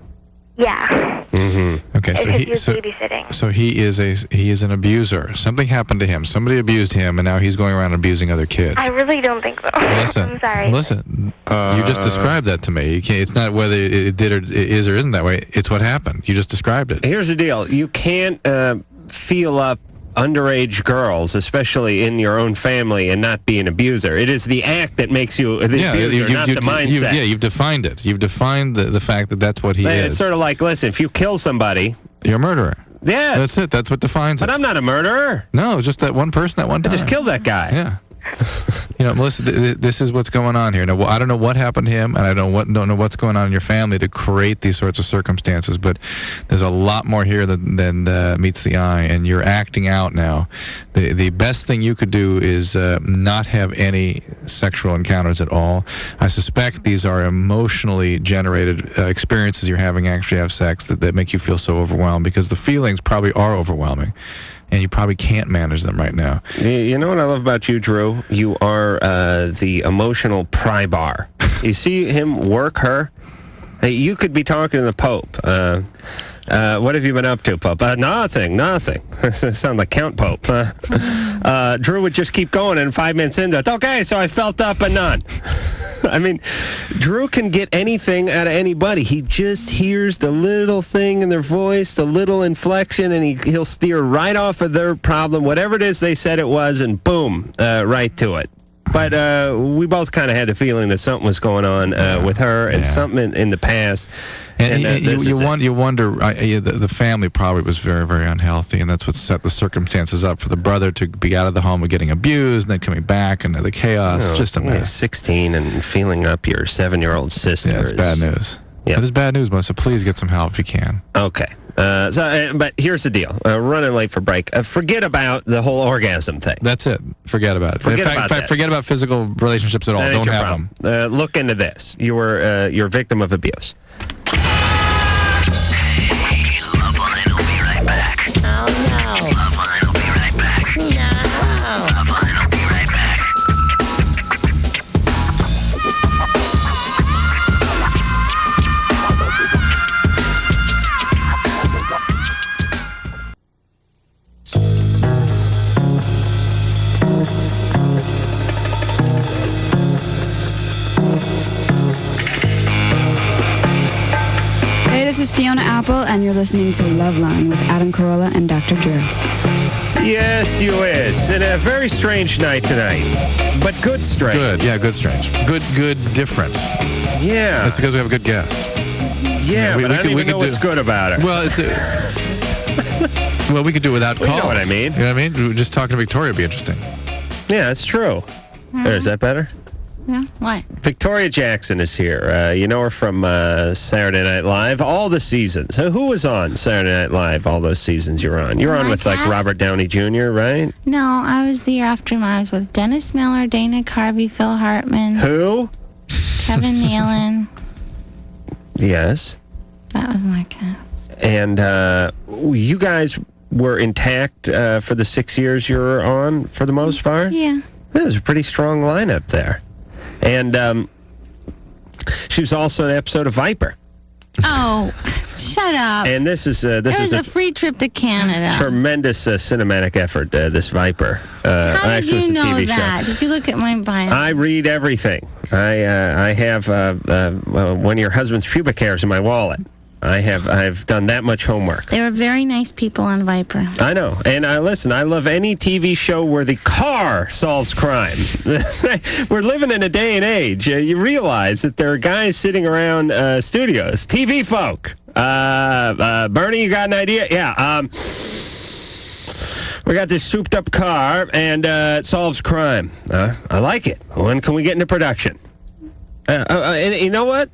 Speaker 21: Yeah.
Speaker 7: Mm-hmm. Okay, so
Speaker 21: he was babysitting.
Speaker 7: So he is an abuser. Something happened to him. Somebody abused him, and now he's going around abusing other kids.
Speaker 21: I really don't think so.
Speaker 7: Listen,
Speaker 21: I'm sorry.
Speaker 7: Listen, you just described that to me. You can't, it's not whether it did or it is or isn't that way. It's what happened. You just described it.
Speaker 6: Here's the deal. You can't feel up underage girls, especially in your own family, and not be an abuser. It is the act that makes you the abuser, not the mindset.
Speaker 7: You've defined it. You've defined the fact that that's what he is.
Speaker 6: It's sort of like, listen, if you kill somebody...
Speaker 7: You're a murderer.
Speaker 6: Yes.
Speaker 7: That's it. That's what defines it.
Speaker 6: But I'm not a murderer.
Speaker 7: No, it's just that one person at one time.
Speaker 6: I just killed that guy.
Speaker 7: Yeah. You know, Melissa, this is what's going on here. Now, I don't know what happened to him, and I don't know what's going on in your family to create these sorts of circumstances, but there's a lot more here than meets the eye, and you're acting out now. The best thing you could do is not have any sexual encounters at all. I suspect these are emotionally generated experiences you're having actually have sex that make you feel so overwhelmed, because the feelings probably are overwhelming. And you probably can't manage them right now.
Speaker 6: You know what I love about you, Drew? You are the emotional pry bar. You see him work her? Hey, you could be talking to the Pope. What have you been up to, Pope? Nothing. Sound like Count Pope. Drew would just keep going, and 5 minutes into it, okay, so I felt up and none. I mean, Drew can get anything out of anybody. He just hears the little thing in their voice, the little inflection, and he'll steer right off of their problem, whatever it is they said it was, and boom, right to it. But we both kind of had the feeling that something was going on with her, and something in the past.
Speaker 7: And you wonder, the family probably was very, very unhealthy, and that's what set the circumstances up for the brother to be out of the home and getting abused, and then coming back, and the chaos. Just a mess.
Speaker 6: 16 and feeling up your 7-year-old sister.
Speaker 7: Yeah, it's bad news. Yeah. That is bad news, Melissa. Please get some help if you can.
Speaker 6: Okay. But here's the deal. Running late for break. Forget about the whole orgasm thing.
Speaker 7: That's it. Forget about it. Forget about physical relationships at all. Don't have them.
Speaker 6: Look into this. You're a victim of abuse.
Speaker 17: LoveLine will be right back. Oh, no. LoveLine will be right back. No. LoveLine will be
Speaker 4: is Fiona Apple, and you're listening to LoveLine with Adam Carolla and Dr. Drew.
Speaker 6: Yes, you is. And a very strange night tonight. But good strange.
Speaker 7: Good, yeah, good strange. Good, different.
Speaker 6: Yeah.
Speaker 7: That's because we have a good guest.
Speaker 6: Yeah, but I don't even know what's good about it.
Speaker 7: Well, well, we could do it without calls.
Speaker 6: You know what I mean.
Speaker 7: You know what I mean? Just talking to Victoria would be interesting.
Speaker 6: Yeah, that's true. There, is that better?
Speaker 8: Yeah, what?
Speaker 6: Victoria Jackson is here. You know her from Saturday Night Live, all the seasons. Who was on Saturday Night Live all those seasons you're on? You're on with, like, Robert Downey Jr., right?
Speaker 8: No, I was the year after him. I was with Dennis Miller, Dana Carvey, Phil Hartman.
Speaker 6: Who?
Speaker 8: Kevin Nealon.
Speaker 6: Yes.
Speaker 8: That was my cast.
Speaker 6: And you guys were intact for the 6 years you were on, for the most part?
Speaker 8: Yeah.
Speaker 6: That was a pretty strong lineup there. And she was also in an episode of Viper.
Speaker 8: Oh, shut up.
Speaker 6: And this is
Speaker 8: it was a free trip to Canada.
Speaker 6: Tremendous cinematic effort, this Viper.
Speaker 8: How did you know
Speaker 6: TV
Speaker 8: that?
Speaker 6: show.
Speaker 8: Did you look at my bio?
Speaker 6: I read everything. I have one of your husband's pubic hairs in my wallet. I've done that much homework.
Speaker 8: They were very nice people on Viper.
Speaker 6: I know. And listen, I love any TV show where the car solves crime. We're living in a day and age. You realize that there are guys sitting around studios, TV folk. Bernie, you got an idea? Yeah. We got this souped-up car, and it solves crime. I like it. When can we get into production? And you know what?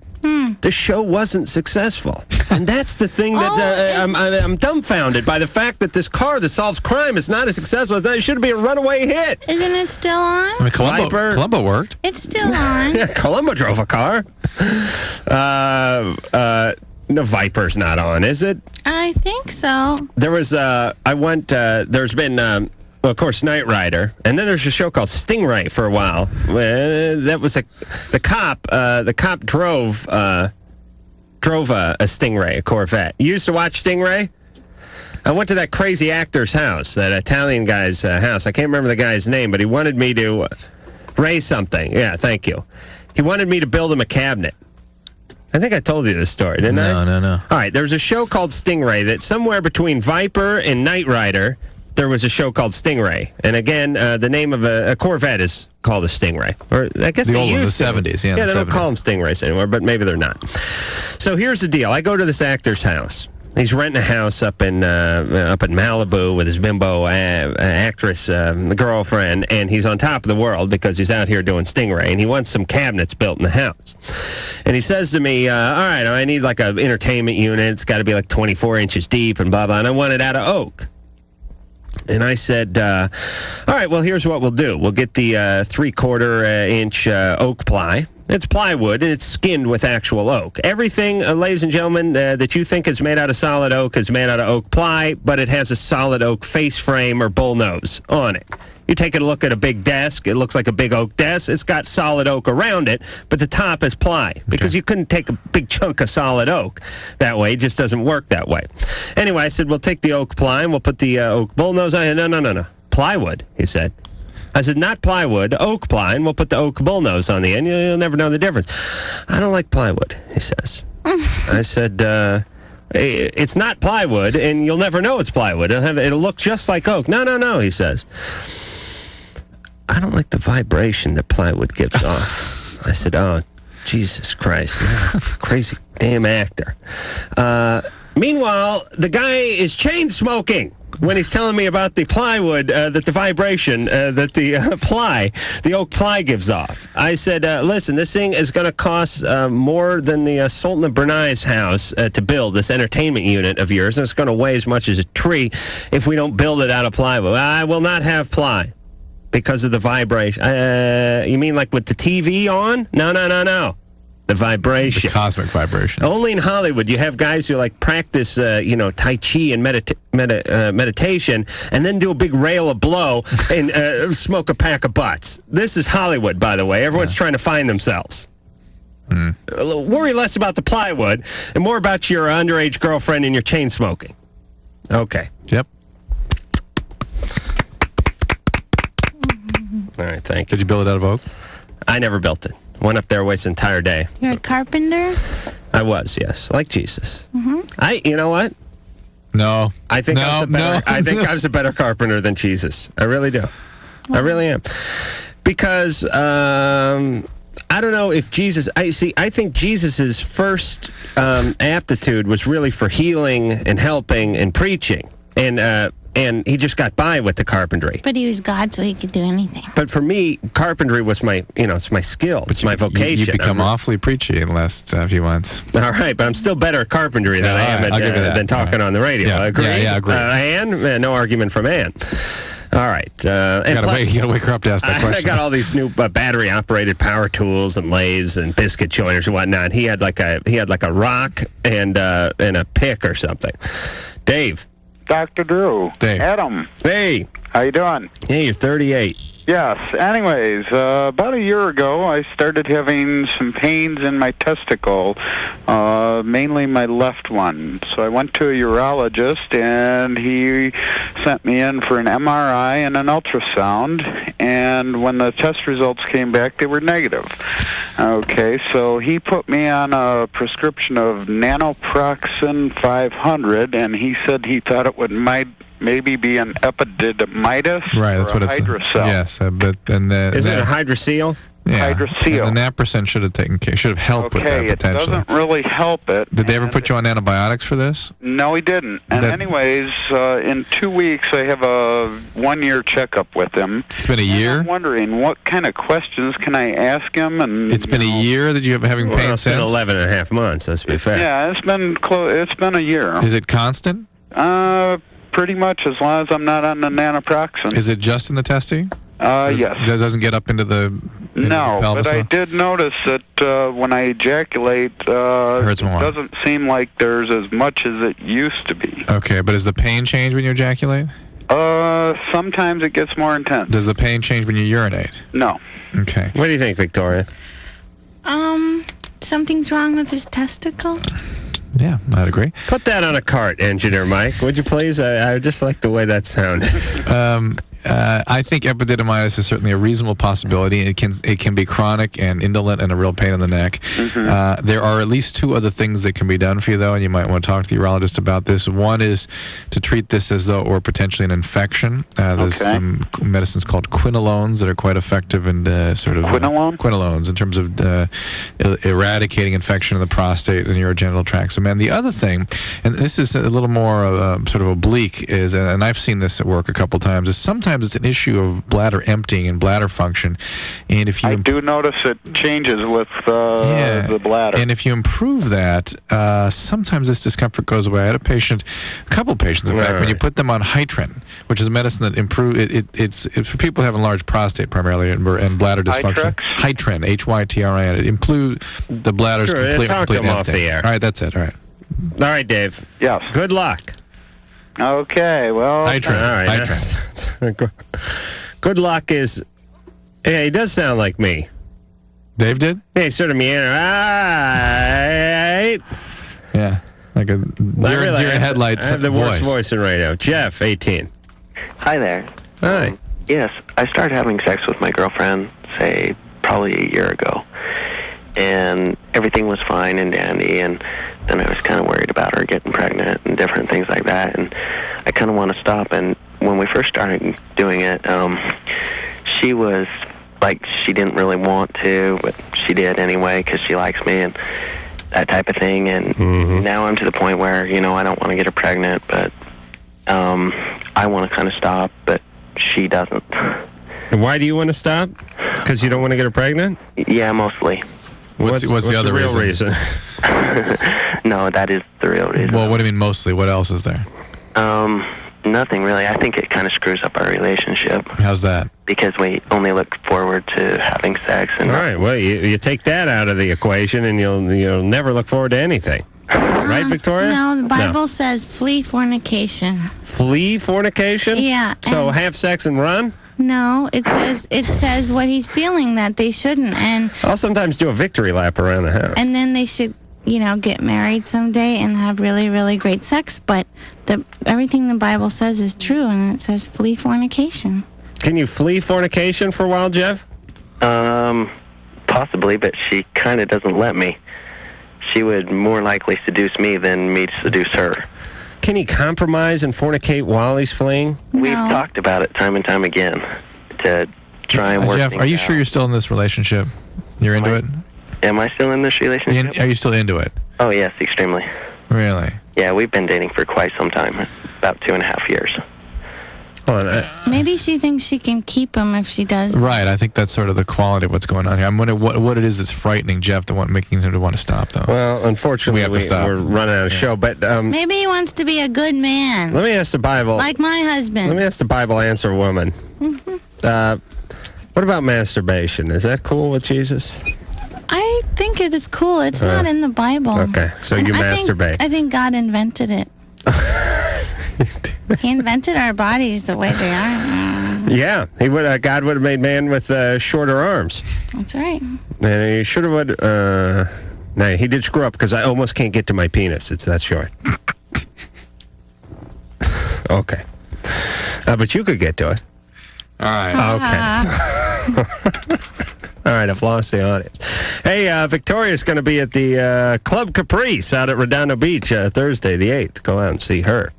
Speaker 6: The show wasn't successful. And that's the thing that I'm dumbfounded by the fact that this car that solves crime is not as successful as that. It should be a runaway hit.
Speaker 8: Isn't it still on?
Speaker 7: I mean, Columbo worked.
Speaker 8: It's still on.
Speaker 6: Yeah, Columbo drove a car. No, Viper's not on, is it?
Speaker 8: I think so.
Speaker 6: There was, there's been, of course, Knight Rider, and then there's a show called Stingray for a while. That was the cop drove a Stingray, a Corvette. You used to watch Stingray? I went to that crazy actor's house, that Italian guy's house. I can't remember the guy's name, but he wanted me to raise something. Yeah, thank you. He wanted me to build him a cabinet. I think I told you this story, didn't I?
Speaker 7: No.
Speaker 6: All right, there's a show called Stingray that somewhere between Viper and Knight Rider, there was a show called Stingray. And again, the name of a Corvette is called a Stingray. Or I guess they used
Speaker 7: the 70s. Yeah,
Speaker 6: they don't call them Stingrays anymore, but maybe they're not. So here's the deal. I go to this actor's house. He's renting a house up in Malibu with his bimbo actress girlfriend, and he's on top of the world because he's out here doing Stingray, and he wants some cabinets built in the house. And he says to me, all right, I need like an entertainment unit. It's got to be like 24 inches deep and blah, blah, and I want it out of oak. And I said, all right, well, here's what we'll do. We'll get the 3/4 inch oak ply. It's plywood, and it's skinned with actual oak. Everything, ladies and gentlemen, that you think is made out of solid oak is made out of oak ply, but it has a solid oak face frame or bull nose on it. You take a look at a big desk. It looks like a big oak desk. It's got solid oak around it, but the top is ply because you couldn't take a big chunk of solid oak that way. It just doesn't work that way. Anyway, I said, we'll take the oak ply and we'll put the oak bullnose on it. No. Plywood, he said. I said, not plywood, oak ply, and we'll put the oak bullnose on the end. You'll never know the difference. I don't like plywood, he says. I said, it's not plywood, and you'll never know it's plywood. It'll look just like oak. No, he says. I don't like the vibration that plywood gives off. I said, oh, Jesus Christ. Crazy damn actor. Meanwhile, the guy is chain smoking when he's telling me about the plywood, that the vibration that the oak ply gives off. I said, listen, this thing is going to cost more than the Sultan of Brunei's house to build, this entertainment unit of yours, and it's going to weigh as much as a tree if we don't build it out of plywood. I will not have ply because of the vibration. You mean like with the TV on? No. The vibration.
Speaker 7: The cosmic vibration.
Speaker 6: Only in Hollywood you have guys who like practice, Tai Chi and meditation and then do a big rail of blow and smoke a pack of butts. This is Hollywood, by the way. Everyone's trying to find themselves. Worry less about the plywood and more about your underage girlfriend and your chain smoking. Okay.
Speaker 7: Yep.
Speaker 6: All right, thank you.
Speaker 7: Did you build it out of oak?
Speaker 6: I never built it. Went up there, wasted an entire day.
Speaker 8: You're a carpenter?
Speaker 6: I was, yes, like Jesus.
Speaker 8: Mm-hmm.
Speaker 6: You know what?
Speaker 7: No.
Speaker 6: I think I was a better carpenter than Jesus. I really do. I really am. Because I don't know if Jesus. I think Jesus's first aptitude was really for healing and helping and preaching, and he just got by with the carpentry.
Speaker 8: But he was God, so he could do anything.
Speaker 6: But for me, carpentry was it's my skill. It's my vocation.
Speaker 7: You've become awfully preachy in the last few months.
Speaker 6: All right, but I'm still better at carpentry than I am than talking on the radio.
Speaker 7: Yeah.
Speaker 6: Agree?
Speaker 7: Yeah, agree.
Speaker 6: Ann? No argument from Ann. All right.
Speaker 7: You gotta wake her up to ask that question.
Speaker 6: I got all these new battery-operated power tools and lathes and biscuit joiners and whatnot. He had like a rock and a pick or something. Dave.
Speaker 3: Dr. Drew.
Speaker 6: Dave.
Speaker 3: Adam.
Speaker 6: Hey.
Speaker 3: How you doing?
Speaker 6: Hey, you're 38.
Speaker 3: Yes. Anyways, about a year ago, I started having some pains in my testicle, mainly my left one. So I went to a urologist, and he sent me in for an MRI and an ultrasound. And when the test results came back, they were negative. Okay, so he put me on a prescription of Nanoproxen 500, and he said he thought it would maybe be an epididymitis
Speaker 7: that's
Speaker 3: or
Speaker 7: what
Speaker 3: a
Speaker 7: it's.
Speaker 3: hydrocele.
Speaker 7: Yes,
Speaker 6: Is it a hydrocele?
Speaker 7: Yeah.
Speaker 3: Hydrocele.
Speaker 7: And the naproxen should have helped with that potentially.
Speaker 3: It doesn't really help it.
Speaker 7: Did they ever put you on antibiotics for this?
Speaker 3: No, he didn't. And anyways, in 2 weeks, I have a 1-year checkup with him.
Speaker 7: It's been a year?
Speaker 3: I'm wondering, what kind of questions can I ask him? And
Speaker 7: it's been a year that you have having pain
Speaker 6: it's
Speaker 7: since?
Speaker 6: been 11 and a half months, let's be fair.
Speaker 3: Yeah, it's been a year.
Speaker 7: Is it constant?
Speaker 3: Pretty much, as long as I'm not on the Nanoproxen.
Speaker 7: Is it just in the testing?
Speaker 3: Yes.
Speaker 7: It doesn't get up into the
Speaker 3: No,
Speaker 7: pelvis?
Speaker 3: but I did notice that when I ejaculate,
Speaker 7: hurts
Speaker 3: it
Speaker 7: more.
Speaker 3: doesn't seem like there's as much as it used to be.
Speaker 7: Okay, but does the pain change when you ejaculate?
Speaker 3: Sometimes it gets more intense.
Speaker 7: Does the pain change when you urinate?
Speaker 3: No.
Speaker 7: Okay.
Speaker 6: What do you think, Victoria?
Speaker 8: Something's wrong with his testicle.
Speaker 7: Yeah, I'd agree.
Speaker 6: Put that on a cart, Engineer Mike, would you please? I just like the way that sounded.
Speaker 7: I think epididymitis is certainly a reasonable possibility. It can be chronic and indolent and a real pain in the neck. There are at least 2 other things that can be done for you, though, and you might want to talk to the urologist about this. One is to treat this as though it were potentially an infection. There's some medicines called quinolones that are quite effective in quinolones in terms of eradicating infection in the prostate and urogenital tract. So, man, the other thing, and this is a little more sort of oblique, is, and I've seen this at work a couple times, is sometimes it's an issue of bladder emptying and bladder function. And if you
Speaker 3: I do notice it changes with the bladder.
Speaker 7: And if you improve that, sometimes this discomfort goes away. I had a couple patients, in fact, when you put them on Hytrin, which is a medicine that improves, it's for people having large prostate primarily and bladder dysfunction. Hytrin, Hytrin. It improves the bladder's complete emptying.
Speaker 6: Off the air.
Speaker 7: All right, that's it. All right.
Speaker 6: All right, Dave.
Speaker 3: Yes.
Speaker 6: Good luck.
Speaker 3: Okay, well.
Speaker 7: Hytrin.
Speaker 6: All right.
Speaker 7: Hytrin.
Speaker 6: Good luck is. Yeah, he does sound like me.
Speaker 7: Dave did?
Speaker 6: Yeah, he sort of meander. Right.
Speaker 7: Yeah, like a deer in headlights.
Speaker 6: I have the worst voice in radio. Jeff, 18.
Speaker 11: Hi there.
Speaker 6: Hi.
Speaker 11: Yes, I started having sex with my girlfriend, say, probably a year ago. And everything was fine and dandy, and then I was kind of worried about her getting pregnant and different things like that, and I kind of want to stop. And when we first started doing it, she was like, she didn't really want to, but she did anyway because she likes me and that type of thing. And now I'm to the point where, I don't want to get her pregnant, but I want to kind of stop, but she doesn't.
Speaker 6: And why do you want to stop? Because you don't want to get her pregnant?
Speaker 11: Yeah, mostly.
Speaker 7: What's the other
Speaker 6: real reason?
Speaker 11: No, that is the real reason.
Speaker 7: Well, what do you mean mostly? What else is there?
Speaker 11: Nothing really. I think it kind of screws up our relationship.
Speaker 7: How's that?
Speaker 11: Because we only look forward to having sex. And
Speaker 6: all right, well, you take that out of the equation and you'll never look forward to anything. Right, Victoria?
Speaker 8: No, the Bible says flee fornication.
Speaker 6: Flee fornication?
Speaker 8: Yeah.
Speaker 6: So have sex and run?
Speaker 8: No, it says what he's feeling that they shouldn't, and
Speaker 6: I'll sometimes do a victory lap around the house.
Speaker 8: And then they should, get married someday and have really, really great sex. But everything the Bible says is true, and it says flee fornication.
Speaker 6: Can you flee fornication for a while, Jeff?
Speaker 11: Possibly, but she kind of doesn't let me.
Speaker 5: she would more likely seduce me than me to seduce her.
Speaker 6: Can he compromise and fornicate while he's fleeing?
Speaker 5: We've talked about it time and time again to try and work
Speaker 7: Jeff,
Speaker 5: things
Speaker 7: are you
Speaker 5: out.
Speaker 7: sure you're still in this relationship? You're into it?
Speaker 5: Am I still in this relationship?
Speaker 7: Are you still into it?
Speaker 5: Oh, yes, extremely.
Speaker 7: Really?
Speaker 5: Yeah, we've been dating for quite some time, about 2.5 years.
Speaker 6: Hold on.
Speaker 8: Maybe she thinks she can keep him if she does.
Speaker 7: Right. I think that's sort of the quality of what's going on here. I'm wondering what it is that's frightening Jeff, making him to want to stop, though.
Speaker 6: Well, unfortunately,
Speaker 7: we have to stop.
Speaker 6: We're running out of show. But
Speaker 8: Maybe he wants to be a good man.
Speaker 6: let me ask the Bible.
Speaker 8: Like my husband.
Speaker 6: Let me ask the Bible answer woman. What about masturbation? Is that cool with Jesus?
Speaker 8: I think it is cool. It's not in the Bible.
Speaker 6: Okay, so you masturbate.
Speaker 8: I think God invented it. He invented our bodies the way they are.
Speaker 6: Yeah, he would. God would have made man with shorter arms.
Speaker 8: That's right.
Speaker 6: And he should have would. No, he did screw up because I almost can't get to my penis. It's that short. Okay, but you could get to it.
Speaker 7: All right.
Speaker 6: Okay. All right, I've lost the audience. Hey, Victoria's going to be at the Club Caprice out at Redondo Beach Thursday, the 8th. Go out and see her.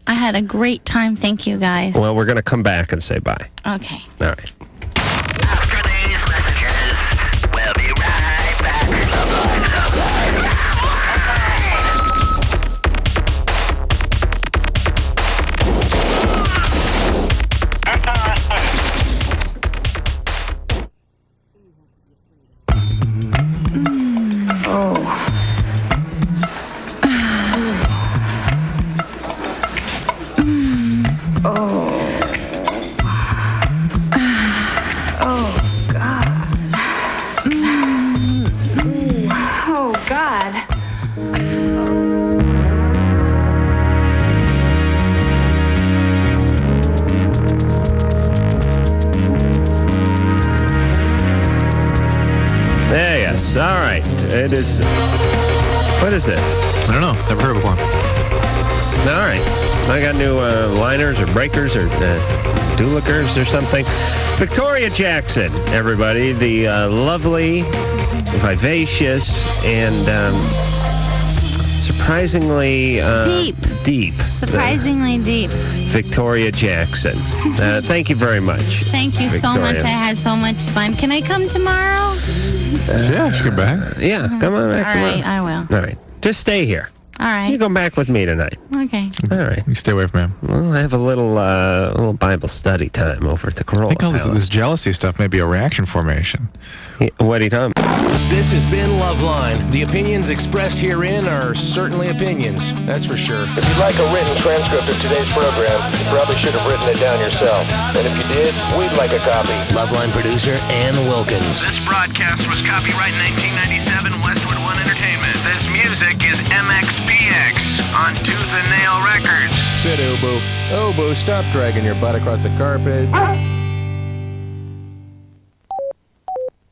Speaker 8: I had a great time. Thank you, guys.
Speaker 6: Well, we're going to come back and say bye.
Speaker 8: Okay.
Speaker 6: All right. All right. It is. What is this?
Speaker 7: I don't know. Never heard before.
Speaker 6: All right. I got new liners or breakers or duplicators or something. Victoria Jackson, everybody. The lovely, vivacious, and surprisingly deep.
Speaker 8: Surprisingly deep.
Speaker 6: Victoria Jackson. Thank you very much.
Speaker 8: Thank you so much. I had so much fun. Can I come tomorrow?
Speaker 7: Yeah, she come back.
Speaker 6: Yeah, come on back tomorrow.
Speaker 8: All right, I will.
Speaker 6: All right. Just stay here.
Speaker 8: All right.
Speaker 6: You come back with me tonight.
Speaker 8: Okay.
Speaker 6: All right.
Speaker 7: You stay away from him.
Speaker 6: Well, I have a little Bible study time over at the Corolla.
Speaker 7: I think all this jealousy stuff may be a reaction formation.
Speaker 6: What are you talking about?
Speaker 1: This has been LoveLine. The opinions expressed herein are certainly opinions, that's for sure. If you'd like a written transcript of today's program, you probably should have written it down yourself. And if you did, we'd like a copy. LoveLine producer Ann Wilkins.
Speaker 22: This broadcast was copyright 1997 Westwood One Entertainment. This music is MXPX on Tooth and Nail Records.
Speaker 1: Sit, Obo. Obo, stop dragging your butt across the carpet.